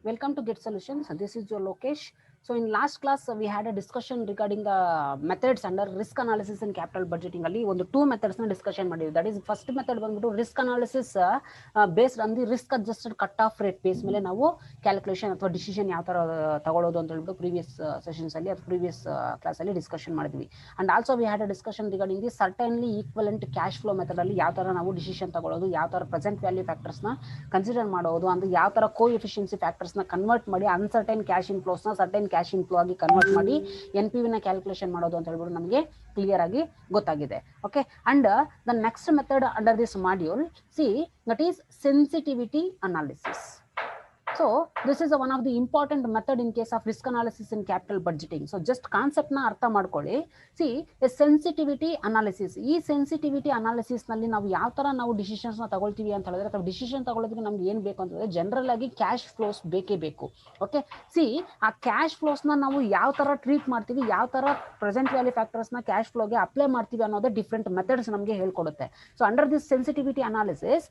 Welcome to Get Solutions. This is your Lokesh. So in last class we had a discussion regarding the methods under risk analysis and capital budgeting. Ali ಒಂದು two methods na discussion ಮಾಡಿದ್ವಿ. That is first method ಬಂದ್ಬಿಟ್ಟು risk analysis based on the risk adjusted cut off rate base ಮೇಲೆ ನಾವು calculation ಅಥವಾ decision ಯಾವ ತರ ತಗೊಳ್ಳೋದು ಅಂತ ಹೇಳ್ಬಿಟ್ಟು ಪ್ರೀವಿಯಸ್ ಸೆಷನ್ಸ್ ಅಲ್ಲಿ ಅಥವಾ ಪ್ರೀವಿಯಸ್ ಕ್ಲಾಸ್ ಅಲ್ಲಿ ಡಿಸ್ಕಷನ್ ಮಾಡಿದ್ವಿ. And also we had a discussion regarding the certainly equivalent cash flow method ಅಲ್ಲಿ ಯಾವ ತರ ನಾವು ಡಿಸಿಷನ್ ತಗೊಳ್ಳೋದು, ಯಾವ ತರ ಪ್ರೆಸೆಂಟ್ ವ್ಯಾಲ್ಯೂ ಫ್ಯಾಕ್ಟರ್ಸ್ ನ ಕನ್ಸಿಡರ್ ಮಾಡೋದು, ಅಂದ್ರೆ ಯಾವ ತರ ಕೋ ಎಫಿಷಿಯನ್ಸಿ ಫ್ಯಾಕ್ಟರ್ಸ್ ನ ಕನ್ವರ್ಟ್ ಮಾಡಿ ಅನ್ಸರ್ಟೈನ್ ಕ್ಯಾಶ್ ಇನ್ಫ್ಲೋಸ್ ನ ಸರ್ಟೈನ್ ಕ್ಯಾಶ್ ಇನ್ಫ್ಲೋ ಆಗಿ ಕನ್ವರ್ಟ್ ಮಾಡಿ NPV ನ ಕ್ಯಾಲ್ಕುಲೇಷನ್ ಮಾಡೋದು ಅಂತ ಹೇಳ್ಬಿಟ್ಟು ನಮಗೆ ಕ್ಲಿಯರ್ ಆಗಿ ಗೊತ್ತಾಗಿದೆ. Okay, and the next method under this module that is sensitivity analysis. So this is one of the important method in case of risk analysis in capital budgeting. So just concept na artha ಮಾಡ್ಕೊಳ್ಳಿ. See, a sensitivity analysis. ಈ sensitivity analysis ನಲ್ಲಿ ನಾವು ಯಾವ ತರ ನಾವು decisions ನ ತಗೊಳ್ತೀವಿ ಅಂತ ಹೇಳಿದ್ರೆ, ಅಥವಾ ಡಿಸಿಷನ್ ತಗೊಳ್ಳೋದಕ್ಕೆ ನಮ್ಗೆ ಏನ್ ಬೇಕು ಅಂತಂದ್ರೆ ಜನರಲ್ ಆಗಿ ಕ್ಯಾಶ್ ಫ್ಲೋಸ್ ಬೇಕೇ ಬೇಕು. ಓಕೆ, ಆ ಕ್ಯಾಶ್ ಫ್ಲೋಸ್ ನ ನಾವು ಯಾವ ತರ ಟ್ರೀಟ್ ಮಾಡ್ತೀವಿ, ಯಾವ ತರ ಪ್ರೆಸೆಂಟ್ ವ್ಯಾಲ್ಯೂ ಫ್ಯಾಕ್ಟರ್ಸ್ ನ ಕ್ಯಾಶ್ ಫ್ಲೋಗೆ ಅಪ್ಲೈ ಮಾಡ್ತೀವಿ ಅನ್ನೋದೇ ಡಿಫ್ರೆಂಟ್ ಮೆಥಡ್ಸ್ ನಮಗೆ ಹೇಳ್ಕೊಡುತ್ತೆ. So under this sensitivity analysis,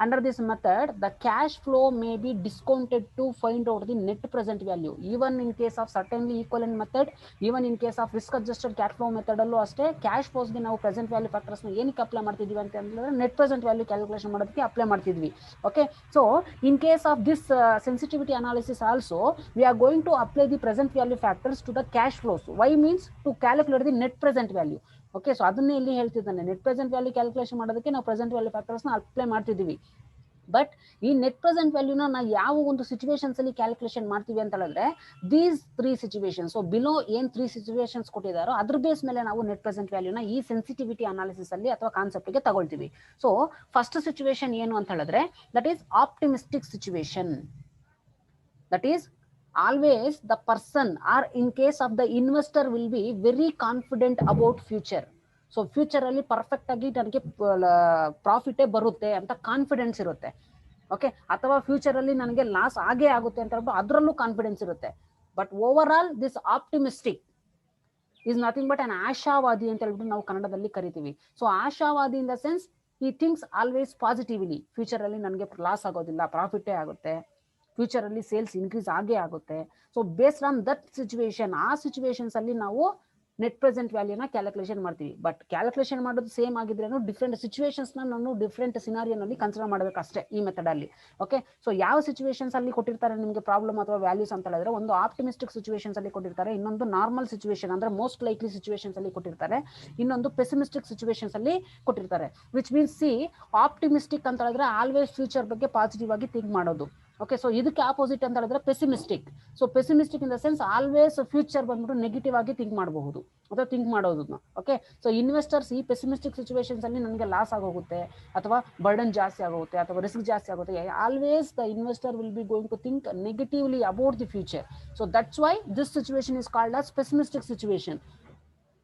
under this method the cash flow may be discounted to find out the net present value. Even in case of certainly equivalent method, even in case of risk adjusted cash flow method allo aste cash flows ಗೆ ನಾವು present value factors ನ ಏನಕ್ಕೆ apply ಮಾಡ್ತಿದೀವಿ ಅಂತ ಹೇಳಿದ್ರೆ net present value calculation ಮಾಡೋದಕ್ಕೆ apply ಮಾಡ್ತಿದ್ವಿ. Okay, so in case of this sensitivity analysis also we are going to apply the present value factors to the cash flows. Why means to calculate the net present value. Okay, so ಅದನ್ನೇ ಇಲ್ಲಿ ಹೇಳ್ತಿದ್ದಾನೆ. Net present value calculation ಮಾಡೋದಕ್ಕೆ ನಾವು present value factors ನ apply ಮಾಡ್ತಿದೀವಿ. But ಈ net present ವ್ಯಾಲ್ಯೂನ ನಾವು ಯಾವ ಒಂದು ಸಿಚುವೇಶನ್ಸ್ ಅಲ್ಲಿ ಕ್ಯಾಲ್ಕುಲೇಷನ್ ಮಾಡ್ತೀವಿ ಅಂತ ಹೇಳಿದ್ರೆ ದೀಸ್ 3 ಸಿಚುವೇಶನ್ಸ್. ಸೊ ಬಿಲೋ ಏನ್ 3 ಸಿಚುವೇಶನ್ಸ್ ಕೊಟ್ಟಿದ್ದಾರೋ ಅದ್ರ ಬೇಸ್ ಮೇಲೆ ನಾವು ನೆಟ್ ಪ್ರೆಸೆಂಟ್ ವ್ಯಾಲ್ಯೂನ ಈ ಸೆನ್ಸಿಟಿವಿಟಿ ಅನಾಲಿಸಿಸ್ ಅಲ್ಲಿ ಅಥವಾ ಕಾನ್ಸೆಪ್ಟ್ ಗೆ ತಗೊಳ್ತೀವಿ. ಸೊ ಫಸ್ಟ್ ಸಿಚುವೇಶನ್ ಏನು ಅಂತ ಹೇಳಿದ್ರೆ that is optimistic situation. That is always the person or in case of the investor will be very confident about future. So future ಅಲ್ಲಿ perfect ಆಗಿ ನನಗೆ ಪ್ರಾಫಿಟೇ ಬರುತ್ತೆ ಅಂತ ಕಾನ್ಫಿಡೆನ್ಸ್ ಇರುತ್ತೆ. ಓಕೆ, ಅಥವಾ ಫ್ಯೂಚರ್ ಅಲ್ಲಿ ನನಗೆ ಲಾಸ್ ಆಗೇ ಆಗುತ್ತೆ ಅಂತ ಹೇಳ್ಬಿಟ್ಟು ಅದರಲ್ಲೂ ಕಾನ್ಫಿಡೆನ್ಸ್ ಇರುತ್ತೆ. But over all this optimistic is nothing but an ಆಶಾವಾದಿ ಅಂತ ಹೇಳ್ಬಿಟ್ಟು ನಾವು ಕನ್ನಡದಲ್ಲಿ ಕರಿತೀವಿ. ಸೊ ಆಶಾವಾದಿ in the sense he thinks always positively. Future ಅಲ್ಲಿ ನನಗೆ ಲಾಸ್ ಆಗೋದಿಲ್ಲ, ಪ್ರಾಫಿಟೇ ಆಗುತ್ತೆ, ಫ್ಯೂಚರ್ ಅಲ್ಲಿ ಸೇಲ್ಸ್ ಇನ್ಕ್ರೀಸ್ ಆಗೇ ಆಗುತ್ತೆ. So based on that situation, ಆ ಸಿಚುವೇಶನ್ಸ್ ಅಲ್ಲಿ ನಾವು ನೆಟ್ ಪ್ರೆಸೆಂಟ್ ವ್ಯಾಲ್ಯೂನ ಕ್ಯಾಲ್ಕುಲೇಷನ್ ಮಾಡ್ತೀವಿ. ಬಟ್ ಕ್ಯಾಲ್ಕುಲೇಷನ್ ಮಾಡೋದು ಸೇಮ್ ಆಗಿದ್ರೇನು ಡಿಫ್ರೆಂಟ್ ಸಿಚುವೇಶನ್ಸ್ ನಾನು ಡಿಫ್ರೆಂಟ್ ಸಿನಾರಿಯೋನಲ್ಲಿ ಕನ್ಸಿಡರ್ ಮಾಡಬೇಕು ಅಷ್ಟೇ ಈ ಮೆಥಡ್ ಅಲ್ಲಿ. ಓಕೆ, ಸೊ ಯಾವ ಸಿಚುವೇಶನ್ಸ್ ಅಲ್ಲಿ ಕೊಟ್ಟಿರ್ತಾರೆ ನಿಮಗೆ ಪ್ರಾಬ್ಲಮ್ ಅಥವಾ ವ್ಯಾಲ್ಯೂಸ್ ಅಂತ ಹೇಳಿದ್ರೆ, ಒಂದು ಆಪ್ಟಿಮಿಸ್ಟಿಕ್ ಸಿಚುವೇಶನ್ಸ್ ಅಲ್ಲಿ ಕೊಟ್ಟಿರ್ತಾರೆ, ಇನ್ನೊಂದು ನಾರ್ಮಲ್ ಸಿಚುವೇಶನ್ ಅಂದ್ರೆ ಮೋಸ್ಟ್ ಲೈಕ್ಲಿ ಸಿಚುವೇಶನ್ಸ್ ಅಲ್ಲಿ ಕೊಟ್ಟಿರ್ತಾರೆ, ಇನ್ನೊಂದು ಪೆಸಿಮಿಸ್ಟಿಕ್ ಸಿಚುವೇಶನ್ಸ್ ಅಲ್ಲಿ ಕೊಟ್ಟಿರ್ತಾರೆ. ವಿಚ್ ಮೀನ್ಸ್ ಆಪ್ಟಿಮಿಸ್ಟಿಕ್ ಅಂತ ಹೇಳಿದ್ರೆ ಆಲ್ವೇಸ್ ಫ್ಯೂಚರ್ ಬಗ್ಗೆ ಪಾಸಿಟಿವ್ ಆಗಿ ಥಿಂಕ್ ಮಾಡೋದು. ಓಕೆ, ಸೊ ಇದಕ್ಕೆ ಆಪೋಸಿಟ್ ಅಂತ ಹೇಳಿದ್ರೆ pessimistic. So pessimistic in the sense always future ಬಂದ್ಬಿಟ್ಟು ನೆಗೆಟಿವ್ ಆಗಿ ಥಿಂಕ್ ಮಾಡಬಹುದು ಅಥವಾ ಥಿಂಕ್ ಮಾಡೋದನ್ನ. ಓಕೆ, ಸೊ ಇನ್ವೆಸ್ಟರ್ಸ್ ಈ ಪೆಸಿಮಿಸ್ಟಿಕ್ ಸಿಚುವೇಶನ್ಸ್ ಅಲ್ಲಿ ನನಗೆ ಲಾಸ್ ಆಗೋಗುತ್ತೆ ಅಥವಾ ಬರ್ಡನ್ ಜಾಸ್ತಿ ಆಗುತ್ತೆ ಅಥವಾ ರಿಸ್ಕ್ ಜಾಸ್ತಿ ಆಗುತ್ತೆ, always the investor will be going to think negatively about the future. So that's why this situation is called as pessimistic situation.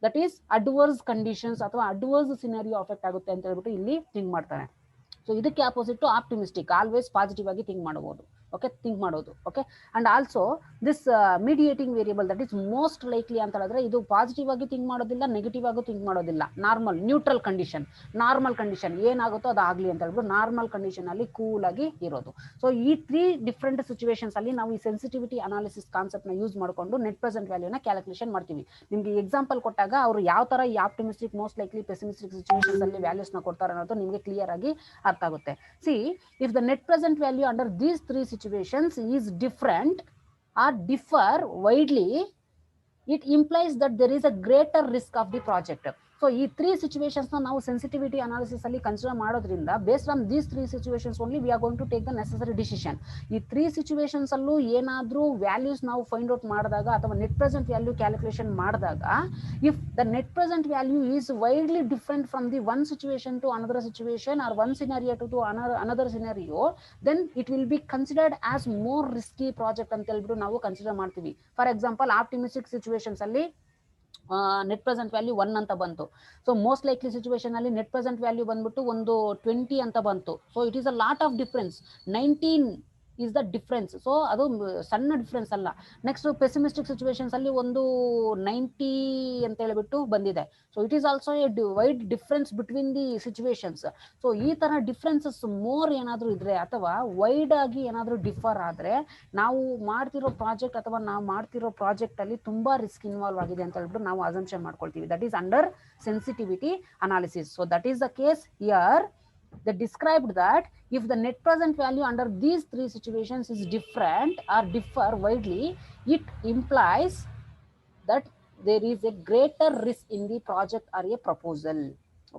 That is adverse conditions ಅಥವಾ ಅಡ್ವರ್ಸ್ ಸಿನಾರಿಯೋ ಅಫೆಕ್ಟ್ ಆಗುತ್ತೆ ಅಂತ ಹೇಳ್ಬಿಟ್ಟು ಇಲ್ಲಿ ಥಿಂಕ್ ಮಾಡ್ತಾನೆ. So ಇದಕ್ಕೆ opposite optimistic, always positive ಆಗಿ think ಮಾಡಬಹುದು. Okay, think ಮಾಡೋದು. Okay, and also this mediating variable that is most likely ಅಂತ ಹೇಳಿದ್ರೆ ಇದು ಪಾಸಿಟಿವ್ ಆಗಿ ಥಿಂಕ್ ಮಾಡೋದಿಲ್ಲ, ನೆಗೆಟಿವ್ ಆಗಿ ಥಿಂಕ್ ಮಾಡೋದಿಲ್ಲ, normal neutral condition. Normal condition ಏನಾಗುತ್ತೋ ಅದು ಆಗ್ಲಿ ಅಂತ ಹೇಳ್ಬಿಟ್ಟು ನಾರ್ಮಲ್ ಕಂಡೀಷನ್ ಅಲ್ಲಿ ಕೂಲ್ ಆಗಿ ಇರೋದು. ಸೊ ಈ 3 ಡಿಫ್ರೆಂಟ್ ಸಿಚುವೇಶನ್ಸ್ ಅಲ್ಲಿ ನಾವು ಈ ಸೆನ್ಸಿಟಿವಿಟಿ ಅನಾಲಿಸಿಸ್ ಕಾನ್ಸೆಪ್ಟ್ ನ ಯೂಸ್ ಮಾಡಿಕೊಂಡು ನೆಟ್ ಪ್ರೆಸೆಂಟ್ ವ್ಯಾಲ್ಯೂನ ಕ್ಯಾಲ್ಕುಲೇಷನ್ ಮಾಡ್ತೀವಿ. ನಿಮ್ಗೆ ಎಕ್ಸಾಂಪಲ್ ಕೊಟ್ಟಾಗ ಅವರು ಯಾವ ತರ ಈ optimistic, most likely, pessimistic situations ಅಲ್ಲಿ ವ್ಯಾಲ್ಯೂಸ್ ನ ಕೊಡ್ತಾರೆ ಅನ್ನೋದು ನಿಮಗೆ ಕ್ಲಿಯರ್ ಆಗಿ ಅರ್ಥ ಆಗುತ್ತೆ. if the net present value under these 3 situations is different or differ widely, it implies that there is a greater risk of the project. So ಈ 3 situations ನಾವು ಸೆನ್ಸಿಟಿವಿಟಿ ಅನಾಲಿಸಿಸ್ ಅಲ್ಲಿ ಕನ್ಸಿಡರ್ ಮಾಡೋದ್ರಿಂದ based on these 3 situations only we are going to take the necessary decision. ಈ 3 situations ಅಲ್ಲೂ ಏನಾದ್ರೂ values ನಾವು find out ಮಾಡಿದಾಗ ಅಥವಾ ನೆಟ್ ಪ್ರೆಸೆಂಟ್ ವ್ಯಾಲ್ಯೂ ಕ್ಯಾಲ್ಕುಲೇಷನ್ ಮಾಡಿದಾಗ, if the net present value is widely different from the one situation to another situation or one scenario to another scenario, then it will be considered as more risky project ಅಂತ ಹೇಳ್ಬಿಟ್ಟು ನಾವು consider ಮಾಡ್ತೀವಿ. For example optimistic situations ಅಲ್ಲಿ net present value 1 ಅಂತ ಬಂತು. So most likely situation ಅಲ್ಲಿ net present value ಬಂದ್ಬಿಟ್ಟು ಒಂದು 20 ಅಂತ ಬಂತು. So it is a lot of difference. 19 is the difference. So ಅದು ಸಣ್ಣ ಡಿಫ್ರೆನ್ಸ್ ಅಲ್ಲ. ನೆಕ್ಸ್ಟ್ ಪೆಸಿಮಿಸ್ಟಿಕ್ ಸಿಚುವೇಶನ್ಸ್ ಅಲ್ಲಿ ಒಂದು 90 ಅಂತ ಹೇಳ್ಬಿಟ್ಟು ಬಂದಿದೆ. So it is also A wide difference between the situations. So ಈ ತರ ಡಿಫ್ರೆನ್ಸಸ್ ಮೋರ್ ಏನಾದ್ರು ಇದ್ರೆ ಅಥವಾ ವೈಡ್ ಆಗಿ ಏನಾದ್ರು ಡಿಫರ್ ಆದ್ರೆ ನಾವು ಮಾಡ್ತಿರೋ ಪ್ರಾಜೆಕ್ಟ್ ಅಥವಾ ನಾವು ಮಾಡ್ತಿರೋ ಪ್ರಾಜೆಕ್ಟ್ ಅಲ್ಲಿ ತುಂಬಾ ರಿಸ್ಕ್ ಇನ್ವಾಲ್ವ್ ಆಗಿದೆ ಅಂತ ಹೇಳ್ಬಿಟ್ಟು ನಾವು ಅಸಂಪ್ಷನ್ ಮಾಡ್ಕೊಳ್ತೀವಿ. That is under sensitivity analysis. So that is the case here. They described that if the net present value under these three situations is different or differ widely, it implies that there is a greater risk in the project or a proposal.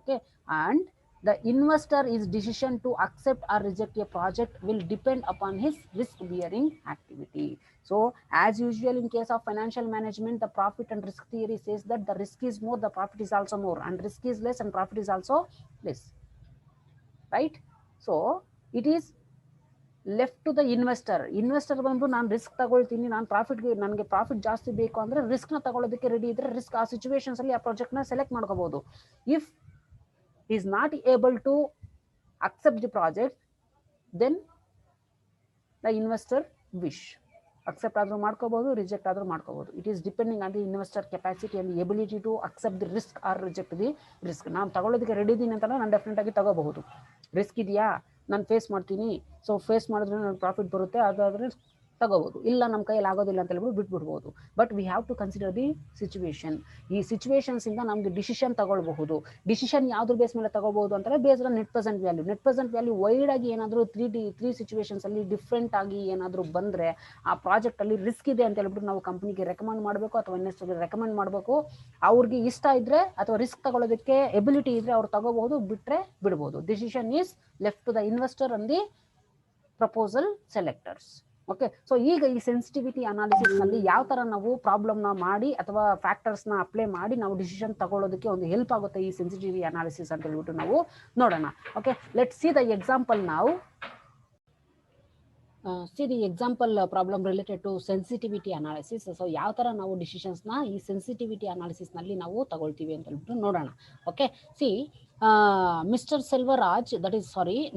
Okay, and the investor is decision to accept or reject a project will depend upon his risk bearing activity. So as usual in case of financial management, the profit and risk theory says that the risk is more, the profit is also more, and risk is less and profit is also less, right? So it is left to the investor. Investor ಬಂದು ನಾನು risk ತಗೊಳ್ತೀನಿ, ನಾನು ನನಗೆ profit ಜಾಸ್ತಿ ಬೇಕು ಅಂದ್ರೆ risk ನ ತಗೊಳ್ಳೋದಕ್ಕೆ ರೆಡಿ ಇದ್ರೆ ರಿಸ್ಕ್ ಆ ಸಿಚುವೇಶನ್ಸ್ ಅಲ್ಲಿ ಆ ಪ್ರಾಜೆಕ್ಟ್ ನ ಸೆಲೆಕ್ಟ್ ಮಾಡ್ಕೋಬಹುದು. If is not able to accept the project, then the investor wish accept ಆದ್ರೂ ಮಾಡ್ಕೋಬಹುದು, ರಿಜೆಕ್ಟ್ ಆದ್ರೂ ಮಾಡ್ಕೋಬಹುದು. It is depending on the investor capacity and ability to accept the risk or reject the risk. ನಾನು ತಗೊಳ್ಳೋದಕ್ಕೆ ready ಇದೀನಿ ಅಂತ ನಾನು definite ಆಗಿ ತಗೋಬಹುದು. ರಿಸ್ಕ್ ಇದೆಯಾ, ನಾನು ಫೇಸ್ ಮಾಡ್ತೀನಿ, ಸೊ ಫೇಸ್ ಮಾಡಿದ್ರೆ ನನಗೆ ಪ್ರಾಫಿಟ್ ಬರುತ್ತೆ, ಅದಾದ್ರೆ ತಗೋಬಹುದು. ಇಲ್ಲ ನಮ್ಮ ಕೈಯಲ್ಲಿ ಆಗೋದಿಲ್ಲ ಅಂತ ಹೇಳ್ಬಿಟ್ಟು ಬಿಟ್ಬಿಡ್ಬೋದು. But we have to consider the situation. ಈ ಸಿಚುವೇಶನ್ಸ್ ಇಂದ ನಮ್ಗೆ ಡಿಸಿಷನ್ ತಗೊಳ್ಬಹುದು. ಡಿಸಿಷನ್ ಯಾವ್ದ್ರ ಬೇಸ್ ಮೇಲೆ ತಗೋಬಹುದು ಅಂತಂದ್ರೆ based on net present value. Net present value wide ಆಗಿ ಏನಾದ್ರು ತ್ರೀ ಸಿಚುವೇಶನ್ಸ್ ಅಲ್ಲಿ ಡಿಫ್ರೆಂಟ್ ಆಗಿ ಏನಾದ್ರು ಬಂದ್ರೆ ಆ ಪ್ರಾಜೆಕ್ಟ್ ಅಲ್ಲಿ ರಿಸ್ಕ್ ಇದೆ ಅಂತ ಹೇಳ್ಬಿಟ್ಟು ನಾವು ಕಂಪನಿಗೆ ರೆಕಮೆಂಡ್ ಮಾಡಬೇಕು ಅಥವಾ ಇನ್ವೆಸ್ಟರ್ಗೆ ರೆಕಮೆಂಡ್ ಮಾಡಬೇಕು. ಅವ್ರಿಗೆ ಇಷ್ಟ ಇದ್ರೆ ಅಥವಾ ರಿಸ್ಕ್ ತಗೊಳ್ಳೋದಕ್ಕೆ ಎಬಿಲಿಟಿ ಇದ್ರೆ ಅವ್ರು ತಗೋಬಹುದು, ಬಿಟ್ರೆ ಬಿಡ್ಬೋದು. Decision is left to the investor and the proposal selectors. Okay, so ಈಗ ಈ ಸೆನ್ಸಿಟಿವಿಟಿ ಅನಾಲಿಸಿಸ್ ನಲ್ಲಿ ಯಾವ ತರ ನಾವು ಪ್ರಾಬ್ಲಮ್ ನ ಮಾಡಿ ಅಥವಾ ಫ್ಯಾಕ್ಟರ್ಸ್ ನ ಅಪ್ಲೈ ಮಾಡಿ ನಾವು ಡಿಸಿಷನ್ ತಗೊಳ್ಳೋದಕ್ಕೆ ಒಂದು ಹೆಲ್ಪ್ ಆಗುತ್ತೆ ಈ ಸೆನ್ಸಿಟಿವಿಟಿ ಅನಾಲಿಸಿಸ್ ಅಂತ ಹೇಳ್ಬಿಟ್ಟು ನಾವು ನೋಡೋಣ. Okay, let's see the example ನಾವು. See the example problem related to sensitivity analysis. So ಯಾವ ತರ ನಾವು ಡಿಸಿಷನ್ಸ್ ನ ಈ ಸೆನ್ಸಿಟಿವಿಟಿ ಅನಾಲಿಸಿಸ್ ನಲ್ಲಿ ನಾವು ತಗೊಳ್ತೀವಿ ಅಂತ ಹೇಳ್ಬಿಟ್ಟು ನೋಡೋಣ. Okay, C mister Selvaraj,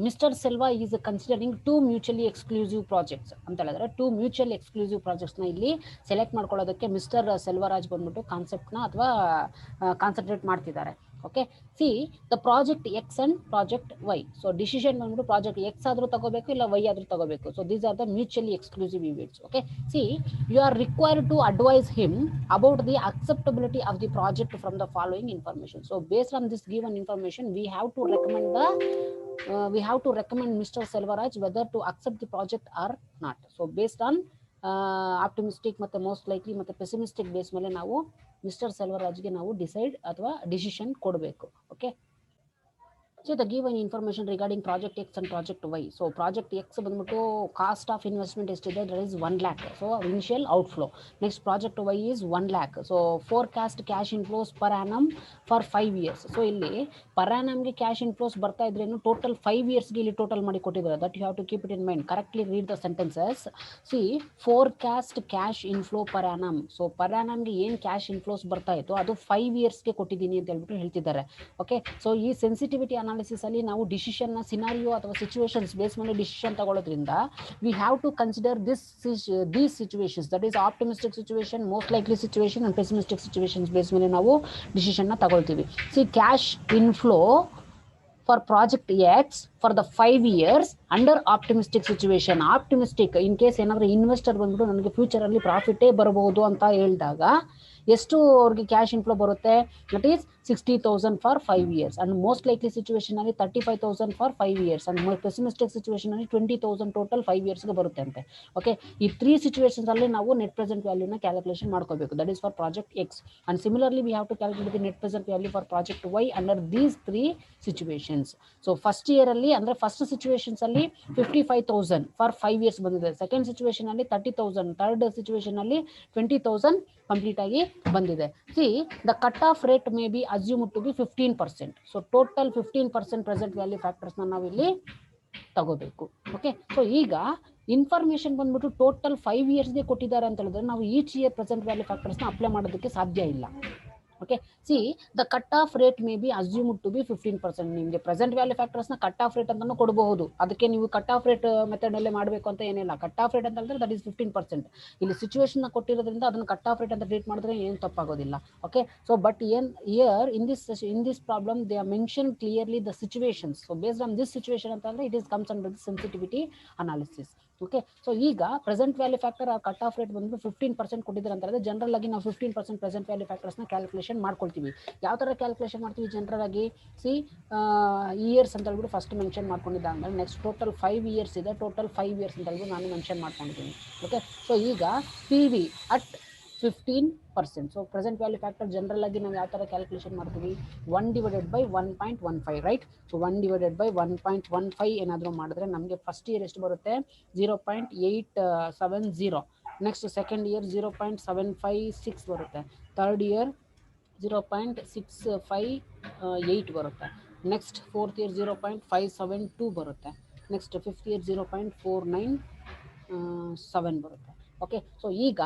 mister Selva is considering 2 mutually exclusive projects ಅಂತ ಹೇಳಿದ್ರೆ 2 mutually exclusive ಪ್ರಾಜೆಕ್ಟ್ಸ್ ನ ಇಲ್ಲಿ ಸೆಲೆಕ್ಟ್ ಮಾಡ್ಕೊಳ್ಳೋದಕ್ಕೆ ಮಿಸ್ಟರ್ ಸೆಲ್ವರಾಜ್ ಬಂದ್ಬಿಟ್ಟು ಕಾನ್ಸೆಪ್ಟ್ ನ ಅಥವಾ ಕಾನ್ಸಂಟ್ರೇಟ್ ಮಾಡ್ತಿದ್ದಾರೆ. Okay, see the project X and project Y. So decision ಬಂದ್ಬಿಟ್ಟು ಪ್ರಾಜೆಕ್ಟ್ ಎಕ್ಸ್ ಆದ್ರೂ ತಗೋಬೇಕು, ಇಲ್ಲ ವೈ ಆದ್ರೂ ತಗೋಬೇಕು. So these are the mutually exclusive events. Okay, see you are required to advise him about the acceptability of the project from the following information. So based on this given information we have to recommend Mr. Selvaraj whether to accept the project or not. So based on optimistic ಮತ್ತೆ most likely ಮತ್ತೆ pessimistic base ಮೇಲೆ ನಾವು mister ಸೆಲ್ವರಾಜ್ಗೆ ನಾವು decide ಅಥವಾ decision ಕೊಡಬೇಕು. Okay, So the given information regarding project X and project Y. So project X ಬಂದ್ಬಿಟ್ಟು cost of investment ಎಷ್ಟಿದೆ, that is 1 lakh. So initial outflow. Next project Y is 1 lakh. So forecast cash inflows per annum for 5 years. So ಇಲ್ಲಿ per annum ಗೆ cash inflows ಬರ್ತಾ ಇದ್ರೇನು total 5 years ಗೆ ಇಲ್ಲಿ total ಮಾಡಿ ಕೊಟ್ಟಿದ್ದಾರೆ. That you have to keep it in mind. Correctly read the sentences. See forecast cash inflow per annum. So per annum ಗೆ ಏನ್ cash inflows ಬರ್ತಾ ಇತ್ತು ಅದು 5 years ಗೆ ಕೊಟ್ಟಿದ್ದೀನಿ ಅಂತ ಹೇಳ್ಬಿಟ್ಟು ಹೇಳ್ತಿದ್ದಾರೆ. ಓಕೆ, ಸೊ ಈ ಸೆನ್ಸಿಟಿವಿಟಿ ಅನಾಲಿಸಿಸ್ ಅಲ್ಲಿ ನಾವು ಡಿಸಿಷನ್ ನ ಸಿನಾರಿಯೋ ಅಥವಾ ಸಿಚುವೇಶನ್ಸ್ ಬೇಸ್ ಮೇಲೆ ಡಿಸಿಷನ್ ತಗೊಳ್ಳೋದ್ರಿಂದ we have to consider these situations, that is optimistic situation, most likely situation and pessimistic situations base ಮೇಲೆ ನಾವು ಡಿಸಿಷನ್ ನ ತಗೊಳ್ತೀವಿ. See cash inflow for project X for the 5 years under optimistic situation. Optimistic in case ಏನಾದರೂ investor ಬಂದ್ಬಿಟ್ಟು ನನಗೆ future ಅಲ್ಲಿ ಪ್ರಾಫಿಟೇ ಬರಬಹುದು ಅಂತ ಹೇಳಿದಾಗ ಎಷ್ಟು ಅವ್ರಿಗೆ ಕ್ಯಾಶ್ ಇನ್ಫ್ಲೋ ಬರುತ್ತೆ, that is 60,000 for 5 years and most likely situation ಅಲ್ಲಿ 35,000 for 5 years and pessimistic situation ಅಲ್ಲಿ 20,000 ಟೋಟಲ್ 5 years ಗೆ ಬರುತ್ತೆ ಅಂತೆ. ಓಕೆ, ಈ 3 ಸಿಚುವೇಶನ್ಸ್ ಅಲ್ಲಿ ನಾವು ನೆಟ್ ಪ್ರೆಸೆಂಟ್ ವ್ಯಾಲ್ಯೂನ ಕ್ಯಾಲ್ಕುಲೇಷನ್ ಮಾಡ್ಕೋಬೇಕು. That is for project X and similarly we have to calculate the net present value for project Y under these 3 situations. So first year ಅಲ್ಲಿ ಅಂದ್ರೆ ಫಸ್ಟ್ ಸಿಚುವೇಶನ್ಸ್ ಅಲ್ಲಿ 55,000 for 5 years ಬಂದಿದೆ, second situation ಅಲ್ಲಿ 30,000, third situation ಅಲ್ಲಿ 20,000 complete ಆಗಿ ಬಂದಿದೆ. See the cut off rate may be assume to be 15%. So total 15% present value factors ನಾವು ಇಲ್ಲಿ ತಗೋಬೇಕು. ಓಕೆ, ಸೊ ಈಗ ಇನ್ಫಾರ್ಮೇಶನ್ ಬಂದ್ಬಿಟ್ಟು ಟೋಟಲ್ 5 years ಗೆ ಕೊಟ್ಟಿದ್ದಾರೆ ಅಂತ ಹೇಳಿದ್ರೆ ನಾವು each year present value factors ನ ಅಪ್ಲೈ ಮಾಡೋದಕ್ಕೆ ಸಾಧ್ಯ ಇಲ್ಲ. Okay, see the cut off rate may be assumed to be 15%. ನಿಮಗೆ ಪ್ರೆಸೆಂಟ್ ವ್ಯಾಲ್ಯೂ ಫ್ಯಾಕ್ಟರ್ಸ್ನ ಕಟ್ ಆಫ್ ರೇಟ್ ಅಂತಾನು ಕೊಡಬಹುದು. ಅದಕ್ಕೆ ನೀವು ಕಟ್ ಆಫ್ ರೇಟ್ ಮೆಥಡ್ ಅಲ್ಲೇ ಮಾಡಬೇಕು ಅಂತ ಏನಿಲ್ಲ. ಕಟ್ ಆಫ್ ರೇಟ್ ಅಂತ ಹೇಳಿದ್ರೆ ದಟ್ ಇಸ್ 15%. ಇಲ್ಲಿ ಸಿಚುವೇಶನ್ ಕೊಟ್ಟಿರೋದ್ರಿಂದ ಅದನ್ನು ಕಟ್ ಆಫ್ ರೇಟ್ ಅಂತ ಟ್ರೀಟ್ ಮಾಡಿದ್ರೆ ಏನು ತಪ್ಪಾಗೋದಿಲ್ಲ. ಓಕೆ, ಸೊ ಬಟ್ ಏನ್ here in this problem they are mention clearly the situations. So based on this situation ಅಂತಂದ್ರೆ it is comes under the sensitivity analysis. Okay, so ಈಗ present value factor cut off rate ಬಂದು 15% ಕೊಟ್ಟಿದ್ದಾರೆ ಅಂತ ಹೇಳಿದ್ರೆ general ಆಗಿ ನಾವು 15% present value ಫ್ಯಾಕ್ಟರ್ಸ್ನ calculation ಮಾಡ್ಕೊಳ್ತೀವಿ. ಯಾವ ಥರ ಕ್ಯಾಲ್ಕುಲೇಷನ್ ಮಾಡ್ತೀವಿ ಜನರಲ್ ಆಗಿ? ಸಿ ಇಯರ್ಸ್ ಅಂತ ಹೇಳ್ಬಿಟ್ಟು ಫಸ್ಟ್ ಮೆನ್ಷನ್ ಮಾಡ್ಕೊಂಡಿದ್ದಾದ್ಮೇಲೆ ನೆಕ್ಸ್ಟ್ ಟೋಟಲ್ 5 ಇಯರ್ಸ್ ಇದೆ, ಟೋಟಲ್ 5 ಇಯರ್ಸ್ ಅಂತ ಹೇಳ್ಬಿಟ್ಟು ನಾನು ಮೆನ್ಷನ್ ಮಾಡ್ಕೊಂಡಿದ್ದೀನಿ. ಓಕೆ, ಸೊ ಈಗ P V at 15%. So present value factor general ಆಗಿ ನಾವು ಯಾವ ಥರ ಕ್ಯಾಲ್ಕುಲೇಷನ್ ಮಾಡ್ತೀವಿ? 1/1.15, ರೈಟ್? ಸೊ 1/1.15 ಏನಾದರೂ ಮಾಡಿದ್ರೆ ನಮಗೆ ಫಸ್ಟ್ ಇಯರ್ ಎಷ್ಟು ಬರುತ್ತೆ? 0.870. ನೆಕ್ಸ್ಟ್ ಸೆಕೆಂಡ್ ಇಯರ್ 0.756 ಬರುತ್ತೆ. ಥರ್ಡ್ ಇಯರ್ 0.658 ಬರುತ್ತೆ. ನೆಕ್ಸ್ಟ್ ಫೋರ್ತ್ ಇಯರ್ 0.572 ಬರುತ್ತೆ. ನೆಕ್ಸ್ಟ್ ಫಿಫ್ತ್ ಇಯರ್ 0.497 ಬರುತ್ತೆ. ಓಕೆ, ಸೊ ಈಗ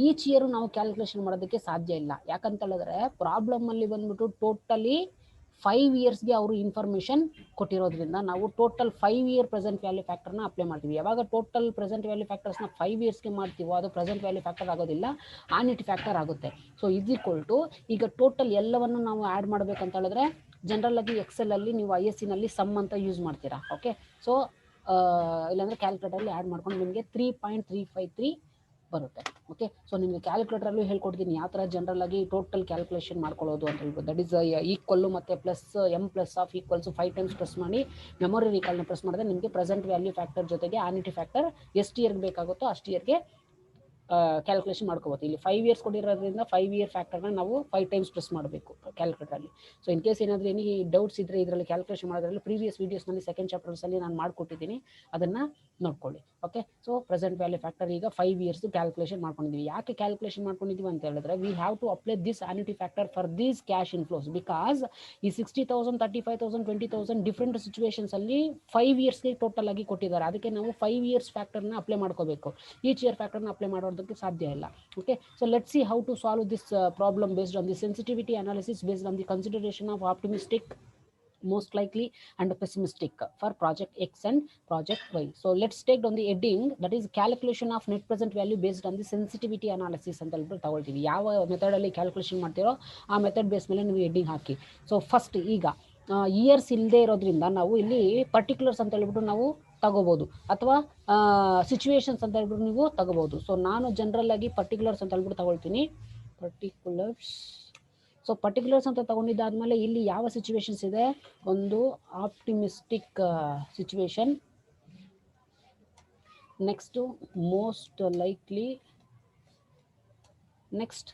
ಈಚ್ ಇಯರ್ ನಾವು ಕ್ಯಾಲ್ಕುಲೇಷನ್ ಮಾಡೋದಕ್ಕೆ ಸಾಧ್ಯ ಇಲ್ಲ. ಯಾಕಂತ ಹೇಳಿದ್ರೆ ಪ್ರಾಬ್ಲಮ್ ಅಲ್ಲಿ ಬಂದ್ಬಿಟ್ಟು ಟೋಟಲಿ 5 ಇಯರ್ಸ್ಗೆ ಅವರು ಇನ್ಫಾರ್ಮೇಷನ್ ಕೊಟ್ಟಿರೋದ್ರಿಂದ ನಾವು ಟೋಟಲ್ 5 ಇಯರ್ ಪ್ರೆಸೆಂಟ್ ವ್ಯಾಲ್ಯೂ ಫ್ಯಾಕ್ಟರ್ನ ಅಪ್ಲೈ ಮಾಡ್ತೀವಿ. ಯಾವಾಗ ಟೋಟಲ್ ಪ್ರೆಸೆಂಟ್ ವ್ಯಾಲ್ಯೂ ಫ್ಯಾಕ್ಟರ್ಸ್ನ 5 ಇಯರ್ಸ್ಗೆ ಮಾಡ್ತೀವೋ ಅದು ಪ್ರೆಸೆಂಟ್ ವ್ಯಾಲ್ಯೂ ಫ್ಯಾಕ್ಟರ್ ಆಗೋದಿಲ್ಲ, ಆನಿಟಿ ಫ್ಯಾಕ್ಟರ್ ಆಗುತ್ತೆ. ಸೊ ಇಸ್ ಈಕ್ವಲ್ ಟು ಈಗ ಟೋಟಲ್ ಎಲ್ಲವನ್ನು ನಾವು ಆ್ಯಡ್ ಮಾಡಬೇಕಂತ ಹೇಳಿದ್ರೆ ಜನರಲ್ ಆಗಿ ಎಕ್ಸೆಲ್ ಅಲ್ಲಿ ನೀವು ISC ನಲ್ಲಿ ಸಮ್ ಅಂತ ಯೂಸ್ ಮಾಡ್ತೀರಾ. ಓಕೆ, ಸೊ ಇಲ್ಲಾಂದ್ರೆ ಕ್ಯಾಲ್ಕುಲೇಟರಲ್ಲಿ ಆ್ಯಡ್ ಮಾಡ್ಕೊಂಡು ನಿಮಗೆ 3.353 ಬರುತ್ತೆ. ಓಕೆ, ಸೊ ನಿಮಗೆ ಕ್ಯಾಲ್ಕುಲೇಟರಲ್ಲೂ ಹೇಳ್ಕೊಡ್ತೀನಿ ಯಾವ ಥರ ಜನರಲ್ ಆಗಿ ಟೋಟಲ್ ಕ್ಯಾಲ್ಕುಲೇಷನ್ ಮಾಡ್ಕೊಳ್ಳೋದು ಅಂತ ಹೇಳ್ಬೋದು. ದಟ್ ಇಸ್ ಈಕ್ವಲ್ಲು ಮತ್ತು ಪ್ಲಸ್ m+(= 5 ಟೈಮ್ಸ್ ಪ್ರೆಸ್ ಮಾಡಿ ಮೆಮೊರಿ ರೀಕಾಲ್ನ ಪ್ರೆಸ್ ಮಾಡಿದ್ರೆ ನಿಮಗೆ ಪ್ರೆಸೆಂಟ್ ವ್ಯಾಲ್ಯೂ ಫ್ಯಾಕ್ಟರ್ ಜೊತೆಗೆ ಆನಿಟಿ ಫ್ಯಾಕ್ಟರ್ ಎಷ್ಟು ಇಯರ್ಗೆ ಬೇಕಾಗುತ್ತೋ ಅಷ್ಟು ಇಯರ್ಗೆ ಕ್ಯಾಲ್ಕುಲೇಷನ್ ಮಾಡ್ಕೋಬೋದು. ಇಲ್ಲಿ 5 ಇಯರ್ಸ್ ಕೊಟ್ಟಿರೋದ್ರಿಂದ 5 ಇಯರ್ ಫ್ಯಾಕ್ಟರ್ನ ನಾವು 5 ಟೈಮ್ಸ್ ಪ್ರೆಸ್ ಮಾಡಬೇಕು ಕ್ಯಾಲ್ಕುಲೇಟರಲ್ಲಿ. ಸೊ ಇನ್ ಕೇಸ್ ಏನಾದರೂ ಏನಿ ಡೌಟ್ಸ್ ಇದ್ದರೆ ಇದರಲ್ಲಿ ಕ್ಯಾಲ್ಕುಲೇಷನ್ ಮಾಡೋದ್ರಲ್ಲಿ ಪ್ರೀವಿಯಸ್ ವೀಡಿಯೋಸ್ನಲ್ಲಿ ಸೆಕೆಂಡ್ ಚಾಪ್ಟರ್ಸಲ್ಲಿ ನಾನು ಮಾಡಿಕೊಟ್ಟಿದ್ದೀನಿ, ಅದನ್ನು ನೋಡ್ಕೊಳ್ಳಿ. Okay, so present value factor ಈಗ 5 ಇಯರ್ಸ್ ಕ್ಯಾಲ್ಕುಲೇಷನ್ ಮಾಡ್ಕೊಂಡಿದ್ದೀವಿ. ಯಾಕೆ ಕ್ಯಾಲ್ಕುಲೇಷನ್ ಮಾಡ್ಕೊಂಡಿದ್ದೀವಿ ಅಂತ ಹೇಳಿದ್ರೆ we have to apply this annuity factor for these cash inflows. Because ಈ 60,000, 35,000, 20,000 ಡಿಫ್ರೆಂಟ್ ಸಿಚುವೇಶನ್ಸ್ ಅಲ್ಲಿ 5 ಇಯರ್ಸ್ಗೆ ಟೋಟಲ್ ಆಗಿ ಕೊಟ್ಟಿದ್ದಾರೆ. ಅದಕ್ಕೆ ನಾವು 5 ಇಯರ್ಸ್ ಫ್ಯಾಕ್ಟರ್ನ ಅಪ್ಲೈ ಮಾಡ್ಕೋಬೇಕು. ಈಚ್ ಇಯರ್ ಫ್ಯಾಕ್ಟರ್ನ ಅಪ್ಲೈ ಮಾಡೋದಕ್ಕೆ ಸಾಧ್ಯ ಇಲ್ಲ. Okay, so let's see how to solve this problem based on the sensitivity analysis based on the consideration of optimistic, most likely and pessimistic for project X and project Y. So let's take down the heading, that is calculation of net present value based on the sensitivity analysis ಅಂತ ಹೇಳ್ಬಿಟ್ಟು ತಗೊಳ್ತೀವಿ. ಯಾವ ಮೆಥಡಲ್ಲಿ calculation ಮಾಡ್ತೀರೋ ಆ method base ಮೇಲೆ ನೀವು heading ಹಾಕಿ. So first ಈಗ years ಇಲ್ಲದೆ ಇರೋದ್ರಿಂದ ನಾವು ಇಲ್ಲಿ ಪರ್ಟಿಕ್ಯುಲರ್ಸ್ ಅಂತ ಹೇಳ್ಬಿಟ್ಟು ನಾವು ತಗೋಬಹುದು, ಅಥವಾ ಸಿಚುವೇಶನ್ಸ್ ಅಂತ ಹೇಳ್ಬಿಟ್ಟು ನೀವು ತಗೋಬಹುದು. ಸೊ ನಾನು ಜನರಲ್ ಆಗಿ ಪರ್ಟಿಕ್ಯುಲರ್ಸ್ ಅಂತ ಹೇಳ್ಬಿಟ್ಟು ತಗೊಳ್ತೀನಿ. ಪರ್ಟಿಕ್ಯುಲರ್ಸ್. ಸೊ ಪರ್ಟಿಕ್ಯುಲರ್ಸ್ ಅಂತ ತಗೊಂಡಿದ್ದಾದ್ಮೇಲೆ ಇಲ್ಲಿ ಯಾವ ಸಿಚುವೇಶನ್ಸ್ ಇದೆ? ಒಂದು optimistic situation, next most likely, next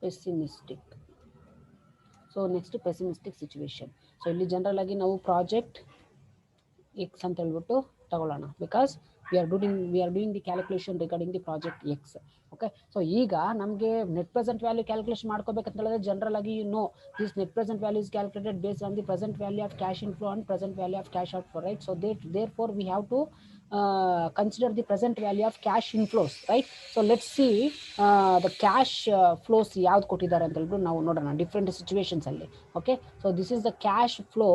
pessimistic. So next pessimistic situation. So ಇಲ್ಲಿ ಜನರಲ್ ಆಗಿ ನಾವು ಪ್ರಾಜೆಕ್ಟ್ X ಅಂತ ಹೇಳ್ಬಿಟ್ಟು ತಗೊಳ್ಳೋಣ. Because we are doing the calculation regarding the project X. Okay, so ಈಗ ನಮಗೆ ನೆಟ್ ಪ್ರೆಸೆಂಟ್ ವ್ಯಾಲ್ಯೂ ಕ್ಯಾಲ್ಕುಲೇಷನ್ ಮಾಡ್ಕೋಬೇಕಂತ ಹೇಳಿದ್ರೆ ಜನರಲ್ ಆಗಿ this net present value is calculated based on the present value of cash inflow and present value of cash out flow, right? So therefore we have to consider the present value of cash inflows, right? So let's see the cash flows ಯಾವ್ದು ಕೊಟ್ಟಿದ್ದಾರೆ ಅಂತ ಹೇಳ್ಬಿಟ್ಟು ನಾವು ನೋಡೋಣ different situations ಅಲ್ಲಿ. Okay, so this is the cash flow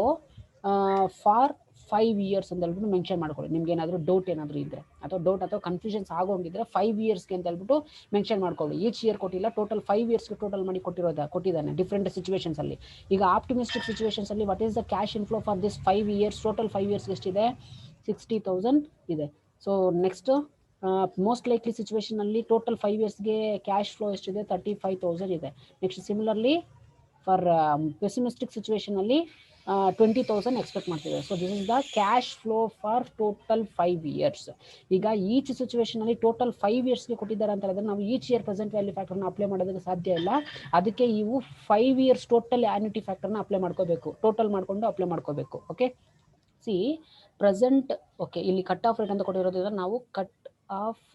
for 5 years ಅಂತ ಹೇಳ್ಬಿಟ್ಟು mention ಮಾಡ್ಕೊಳ್ಳಿ. ನಿಮ್ಗೆ ಏನಾದರೂ ಡೌಟ್ ಏನಾದರೂ ಇದ್ದರೆ ಅಥವಾ ಕನ್ಫ್ಯೂಷನ್ಸ್ ಆಗೋಂಗಿದ್ರೆ 5 ಇಯರ್ಸ್ಗೆ ಅಂತ ಹೇಳ್ಬಿಟ್ಟು ಮೆನ್ಷನ್ ಮಾಡ್ಕೊಳ್ಳಿ. ಈಚ್ ಇಯರ್ ಕೊಟ್ಟಿಲ್ಲ, ಟೋಟಲ್ 5 ಇಯರ್ಸ್ಗೆ ಟೋಟಲ್ ಮಾಡಿ ಕೊಟ್ಟಿದ್ದಾನೆ ಡಿಫ್ರೆಂಟ್ ಸಿಚುವೇಶನ್ಸ್ ಅಲ್ಲಿ. ಈಗ ಆಪ್ಟಿಮಿಸ್ಟಿಕ್ ಸಿಚುವೇಶನ್ಸ್ ಅಲ್ಲಿ what is the cash inflow for this 5 years? Total 5 ಇಯರ್ಸ್ಗೆ ಎಷ್ಟಿದೆ? 60,000 ಇದೆ. So next most likely situation ಅಲ್ಲಿ ಟೋಟಲ್ 5 ಇಯರ್ಸ್ಗೆ ಕ್ಯಾಶ್ ಫ್ಲೋ ಎಷ್ಟಿದೆ? 35,000 ಇದೆ. Next similarly for pessimistic situation ಅಲ್ಲಿ 20,000 ಎಕ್ಸ್ಪೆಕ್ಟ್ ಮಾಡ್ತಿದೆ. So this is the cash flow for total 5 years. ಈಗ each situation ಅಲ್ಲಿ ಟೋಟಲ್ 5 ಇಯರ್ಸ್ಗೆ ಕೊಟ್ಟಿದ್ದಾರೆ ಅಂತ ಹೇಳಿದ್ರೆ ನಾವು ಈಚ್ ಇಯರ್ ಪ್ರೆಸೆಂಟ್ ವ್ಯಾಲ್ಯೂ ಫ್ಯಾಕ್ಟರ್ನ ಅಪ್ಲೈ ಮಾಡೋದಕ್ಕೆ ಸಾಧ್ಯ ಇಲ್ಲ. ಅದಕ್ಕೆ ಇವು 5 ಇಯರ್ಸ್ ಟೋಟಲ್ ಆನಿಟಿ ಫ್ಯಾಕ್ಟರ್ನ ಅಪ್ಲೈ ಮಾಡ್ಕೋಬೇಕು, ಟೋಟಲ್ ಮಾಡ್ಕೊಂಡು ಅಪ್ಲೈ ಮಾಡ್ಕೋಬೇಕು. Okay, see present. ಓಕೆ, ಇಲ್ಲಿ ಕಟ್ ಆಫ್ ರೇಟ್ ಅಂತ ಕೊಟ್ಟಿರೋದ್ರಿಂದ ನಾವು cut off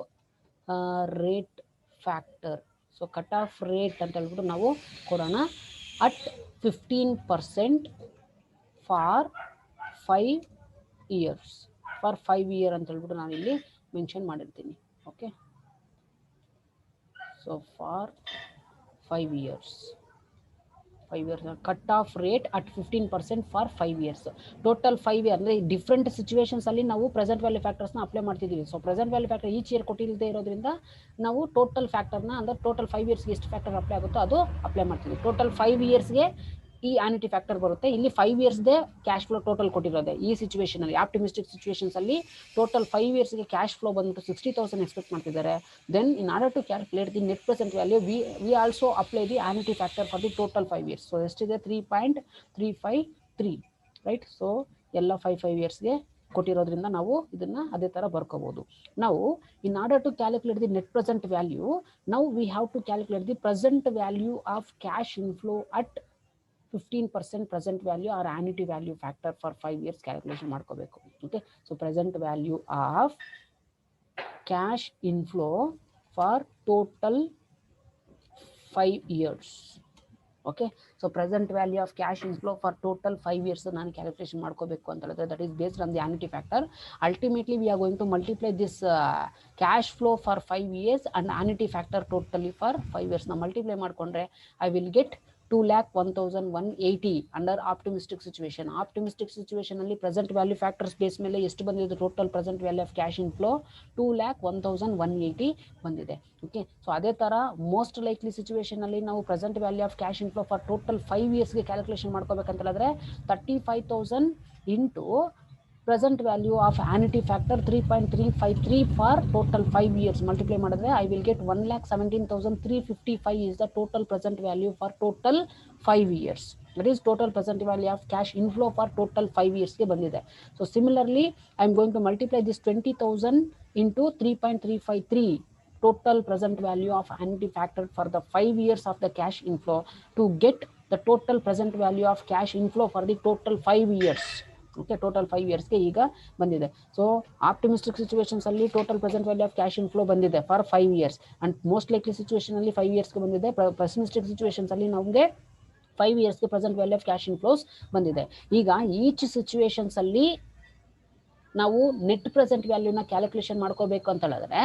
rate factor. So cut off rate ಅಂತ ಹೇಳ್ಬಿಟ್ಟು ನಾವು ಕೊಡೋಣ at 15% for 5 years. For 5 year ಅಂತ ಹೇಳ್ಬಿಟ್ಟು ನಾನು ಇಲ್ಲಿ ಮೆನ್ಷನ್ ಮಾಡಿರ್ತೀನಿ. Okay, so for 5 years. 5 years cut off rate at 15% for 5 years. Total 5 year ಅಂದರೆ ಡಿಫ್ರೆಂಟ್ ಸಿಚುವೇಶನ್ಸ್ ಅಲ್ಲಿ ನಾವು ಪ್ರೆಸೆಂಟ್ ವ್ಯಾಲ್ಯೂ ಫ್ಯಾಕ್ಟರ್ಸ್ನ ಅಪ್ಲೈ ಮಾಡ್ತಿದ್ದೀವಿ. So present value factor each year ಕೊಟ್ಟಿಲ್ಲದೆ ಇರೋದ್ರಿಂದ ನಾವು ಟೋಟಲ್ ಫ್ಯಾಕ್ಟರ್ನ ಅಂದರೆ ಟೋಟಲ್ 5 ಇಯರ್ಸ್ಗೆ ಎಷ್ಟು ಫ್ಯಾಕ್ಟರ್ ಅಪ್ಲೈ ಆಗುತ್ತೋ ಅದು ಅಪ್ಲೈ ಮಾಡ್ತೀವಿ. ಟೋಟಲ್ 5 ಇಯರ್ಸ್ಗೆ ಈ ಆನ್ಯುಟಿ ಫ್ಯಾಕ್ಟರ್ ಬರುತ್ತೆ. ಇಲ್ಲಿ 5 ಇಯರ್ಸ್ದೇ ಕ್ಯಾಶ್ ಫ್ಲೋ ಟೋಟಲ್ ಕೊಟ್ಟಿರೋದೆ. ಈ ಸಿಚುವೇಶನ್ ಅಲ್ಲಿ ಆಪ್ಟಿಮಿಸ್ಟಿಕ್ ಸಿಚುವೇಶನ್ಸ್ ಅಲ್ಲಿ ಟೋಟಲ್ 5 ಇಯರ್ಸ್ಗೆ ಕ್ಯಾಶ್ ಫ್ಲೋ ಬಂದ್ಬಿಟ್ಟು 60,000 ಎಕ್ಸ್ಪೆಕ್ಟ್ ಮಾಡ್ತಿದ್ದಾರೆ. Then in order to calculate the net present value we also apply the annuity factor for the total 5 years. So ಎಷ್ಟಿದೆ 3.353 ರೈಟ್. ಸೊ ಎಲ್ಲ 5 ಇಯರ್ಸ್ಗೆ ಕೊಟ್ಟಿರೋದ್ರಿಂದ ನಾವು ಇದನ್ನ ಅದೇ ತರ ಬರ್ಕೋಬಹುದು. ನಾವು in order to calculate the net present value ನಾವು we have to calculate the present value of cash inflow at 15% present value or annuity value factor for 5 years calculation ಮಾಡ್ಕೋಬೇಕು. Okay, so present value of cash inflow for total 5 years. Okay, so present value of cash inflow for total 5 years ನಾನು calculation ಮಾಡ್ಕೋಬೇಕು ಅಂತ ಹೇಳಿದ್ರೆ that is based on the annuity factor. Ultimately we are going to multiply this cash flow for 5 years and annuity factor totally for 5 years ನ multiply ಮಾಡ್ಕೊಂಡ್ರೆ I will get 2,01,180 under optimistic situation. Optimistic situation ಅಲ್ಲಿ present value factors base ಮೇಲೆ ಎಷ್ಟು ಬಂದಿದೆ total present value of cash inflow 2,01,180 ಬಂದಿದೆ. Okay, so ಅದೇ ತರ most likely situation ಅಲ್ಲಿ ನಾವು present value of cash inflow for total 5 ಇಯರ್ಸ್ಗೆ ಕ್ಯಾಲ್ಕುಲೇಷನ್ ಮಾಡ್ಕೋಬೇಕಂತ ಹೇಳಿದ್ರೆ 35,000 into present value of annuity factor 3.353 for total 5 years multiply ಮಾಡಿದ್ರೆ I will get 1,17,355 is the total present value for total 5 years. That is total present value of cash inflow for total 5 ಇಯರ್ಸ್ಗೆ ಬಂದಿದೆ. So similarly I am going to multiply this 20,000 into 3.353 total present value of annuity factor for the 5 years of the cash inflow to get the total present value of cash inflow for the total 5 years. Okay, total 5 ಇಯರ್ಸ್ಗೆ ಈಗ ಬಂದಿದೆ. So optimistic situations ಅಲ್ಲಿ total present value of cash inflow ಬಂದಿದೆ for 5 years and most likely situation ಅಲ್ಲಿ 5 ಇಯರ್ಸ್ಗೆ ಬಂದಿದೆ. Pessimistic situations ಅಲ್ಲಿ ನಮಗೆ 5 ಇಯರ್ಸ್ಗೆ present value of cash inflows ಬಂದಿದೆ. ಈಗ ಈಚ್ ಸಿಚುವೇಶನ್ಸ್ ಅಲ್ಲಿ ನಾವು ನೆಟ್ ಪ್ರೆಸೆಂಟ್ ವ್ಯಾಲ್ಯೂನ ಕ್ಯಾಲ್ಕುಲೇಷನ್ ಮಾಡ್ಕೋಬೇಕು ಅಂತ ಹೇಳಿದ್ರೆ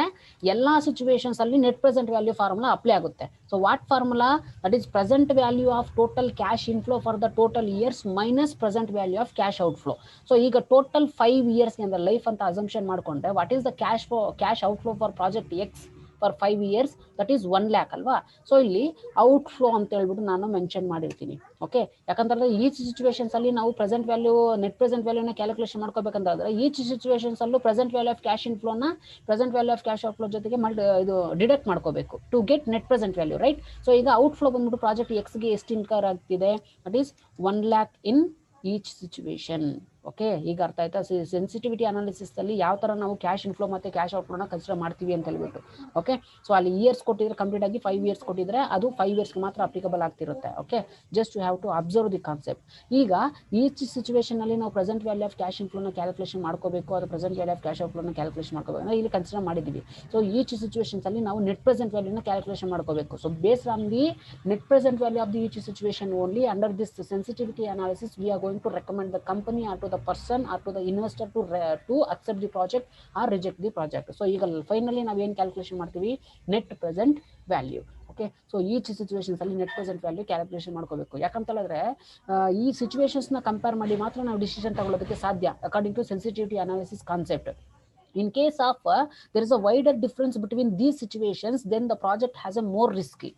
ಎಲ್ಲಾ ಸಿಚುವೇಶನ್ಸ್ ಅಲ್ಲಿ net present value formula apply ಆಗುತ್ತೆ. So what formula? That is present value of total cash inflow for the total years minus present value of cash outflow. So ಈಗ total 5 years ಅಂದ್ರೆ life ಅಂತ assumption ಮಾಡ್ಕೊಂಡ್ರೆ what is the cash outflow for project X for 5 years that is 1 lakh ಅಲ್ವಾ. So ಇಲ್ಲಿ outflow ಅಂತ ಹೇಳ್ಬಿಟ್ಟು ನಾನು mention ಮಾಡಿರ್ತೀನಿ. ಓಕೆ, ಯಾಕಂತಂದ್ರೆ ಈಚ್ ಸಿಚುವೇಶನ್ಸ್ ಅಲ್ಲಿ ನಾವು ಪ್ರೆಸೆಂಟ್ ವ್ಯಾಲ್ಯೂ ನೆಟ್ ಪ್ರೆಸೆಂಟ್ ವ್ಯಾಲ್ಯೂನ ಕ್ಯಾಲ್ಕುಲೇಷನ್ ಮಾಡ್ಕೋಬೇಕಂದ್ರೆ ಈಚ್ ಸಿಚುವೇಶನ್ಸ್ ಅಲ್ಲೂ ಪ್ರೆಸೆಂಟ್ ವ್ಯಾಲ್ಯೂ ಆಫ್ ಕ್ಯಾಶ್ ಇನ್ಫ್ಲೋನ present value of cash outflow ಜೊತೆಗೆ ಇದು ಡಿಡಕ್ಟ್ ಮಾಡ್ಕೋಬೇಕು to get net present value, right. So ಈಗ ಔಟ್ ಫ್ಲೋ ಬಂದ್ಬಿಟ್ಟು ಪ್ರಾಜೆಕ್ಟ್ ಎಕ್ಸ್ಗೆ ಎಷ್ಟು ಇನ್ಕರ್ ಆಗ್ತಿದೆ that is 1 lakh in each situation. Okay, ಈಗ ಅರ್ಥ ಆಯ್ತಾ? ಸೆನ್ಸಿಟಿವಿಟಿ ಅನಾಲಿಸಿಸ್ ಅಲ್ಲಿ ಯಾವ ತರ ನಾವು ಕ್ಯಾಶ್ ಇನ್ಫ್ಲೋ ಮತ್ತೆ ಕ್ಯಾಶ್ ಔಟ್ಫ್ಲೋನ ಕನ್ಸಿಡರ್ ಮಾಡ್ತೀವಿ ಅಂತ ಹೇಳ್ಬಿಟ್ಟು. ಓಕೆ, ಸೊ ಅಲ್ಲಿ ಇಯರ್ಸ್ ಕೊಟ್ಟಿದ್ರೆ ಕಂಪ್ಲೀಟ್ ಆಗಿ 5 ಇಯರ್ಸ್ ಕೊಟ್ಟಿದ್ರೆ ಅದು 5 ಇಯರ್ಸ್ಗೆ ಮಾತ್ರ ಅಪ್ಲಿಕಬಲ್ ಆಗ್ತಿರುತ್ತೆ. Okay, just you have to observe the concept. ಈಗ ಈಚ್ ಸಿಚುವೇಶನ್ ಅಲ್ಲಿ ನಾವು ಪ್ರೆಸೆಂಟ್ ವ್ಯಾಲ್ಯೂ ಆಫ್ ಕ್ಯಾಶ್ ಇನ್ಫ್ಲೋನ ಕ್ಯಾಲ್ಕುಲೇಷನ್ ಮಾಡ್ಕೋಬೇಕು, ಅದು ಪ್ರೆಸೆಂಟ್ ವ್ಯಾಲ್ಯೂ ಆಫ್ ಕ್ಯಾಶ್ ಔಟ್ಫ್ಲೋನ ಕ್ಯಾಲ್ಕುಲೇಷನ್ ಮಾಡ್ಕೋಬೇಕು ಅಂದ್ರೆ ಇಲ್ಲಿ ಕನ್ಸಿಡರ್ ಮಾಡಿದ್ದೀವಿ. ಸೊ ಈಚ್ ಸಿಚುವೇಶನ್ಸ್ ಅಲ್ಲಿ ನಾವು ನೆಟ್ ಪ್ರೆಸೆಂಟ್ ವ್ಯಾಲ್ಯೂನ ಕ್ಯಾಲ್ಕುಲೇಷನ್ ಮಾಡ್ಕೋಬೇಕು. So based on the net present value of the each situation only under this sensitivity analysis we are going to recommend the company or to the person or to the investor to accept the project or reject the project. So ಈಗ finally ನಾವು ಏನು calculation ಮಾಡ್ತೀವಿ? Net present value. Okay, so each situations ಅಲ್ಲಿ net present value calculation ಮಾಡ್ಕೋಬೇಕು. ಯಾಕಂತ ಹೇಳಿದ್ರೆ ಈ situations ನ ಕಂಪೇರ್ ಮಾಡಿ ಮಾತ್ರ ನಾವು ಡಿಸಿಷನ್ ತಗೊಳ್ಳೋದಕ್ಕೆ ಸಾಧ್ಯ according to sensitivity analysis concept. In case of there is a wider difference between these situations, then the project has a more risky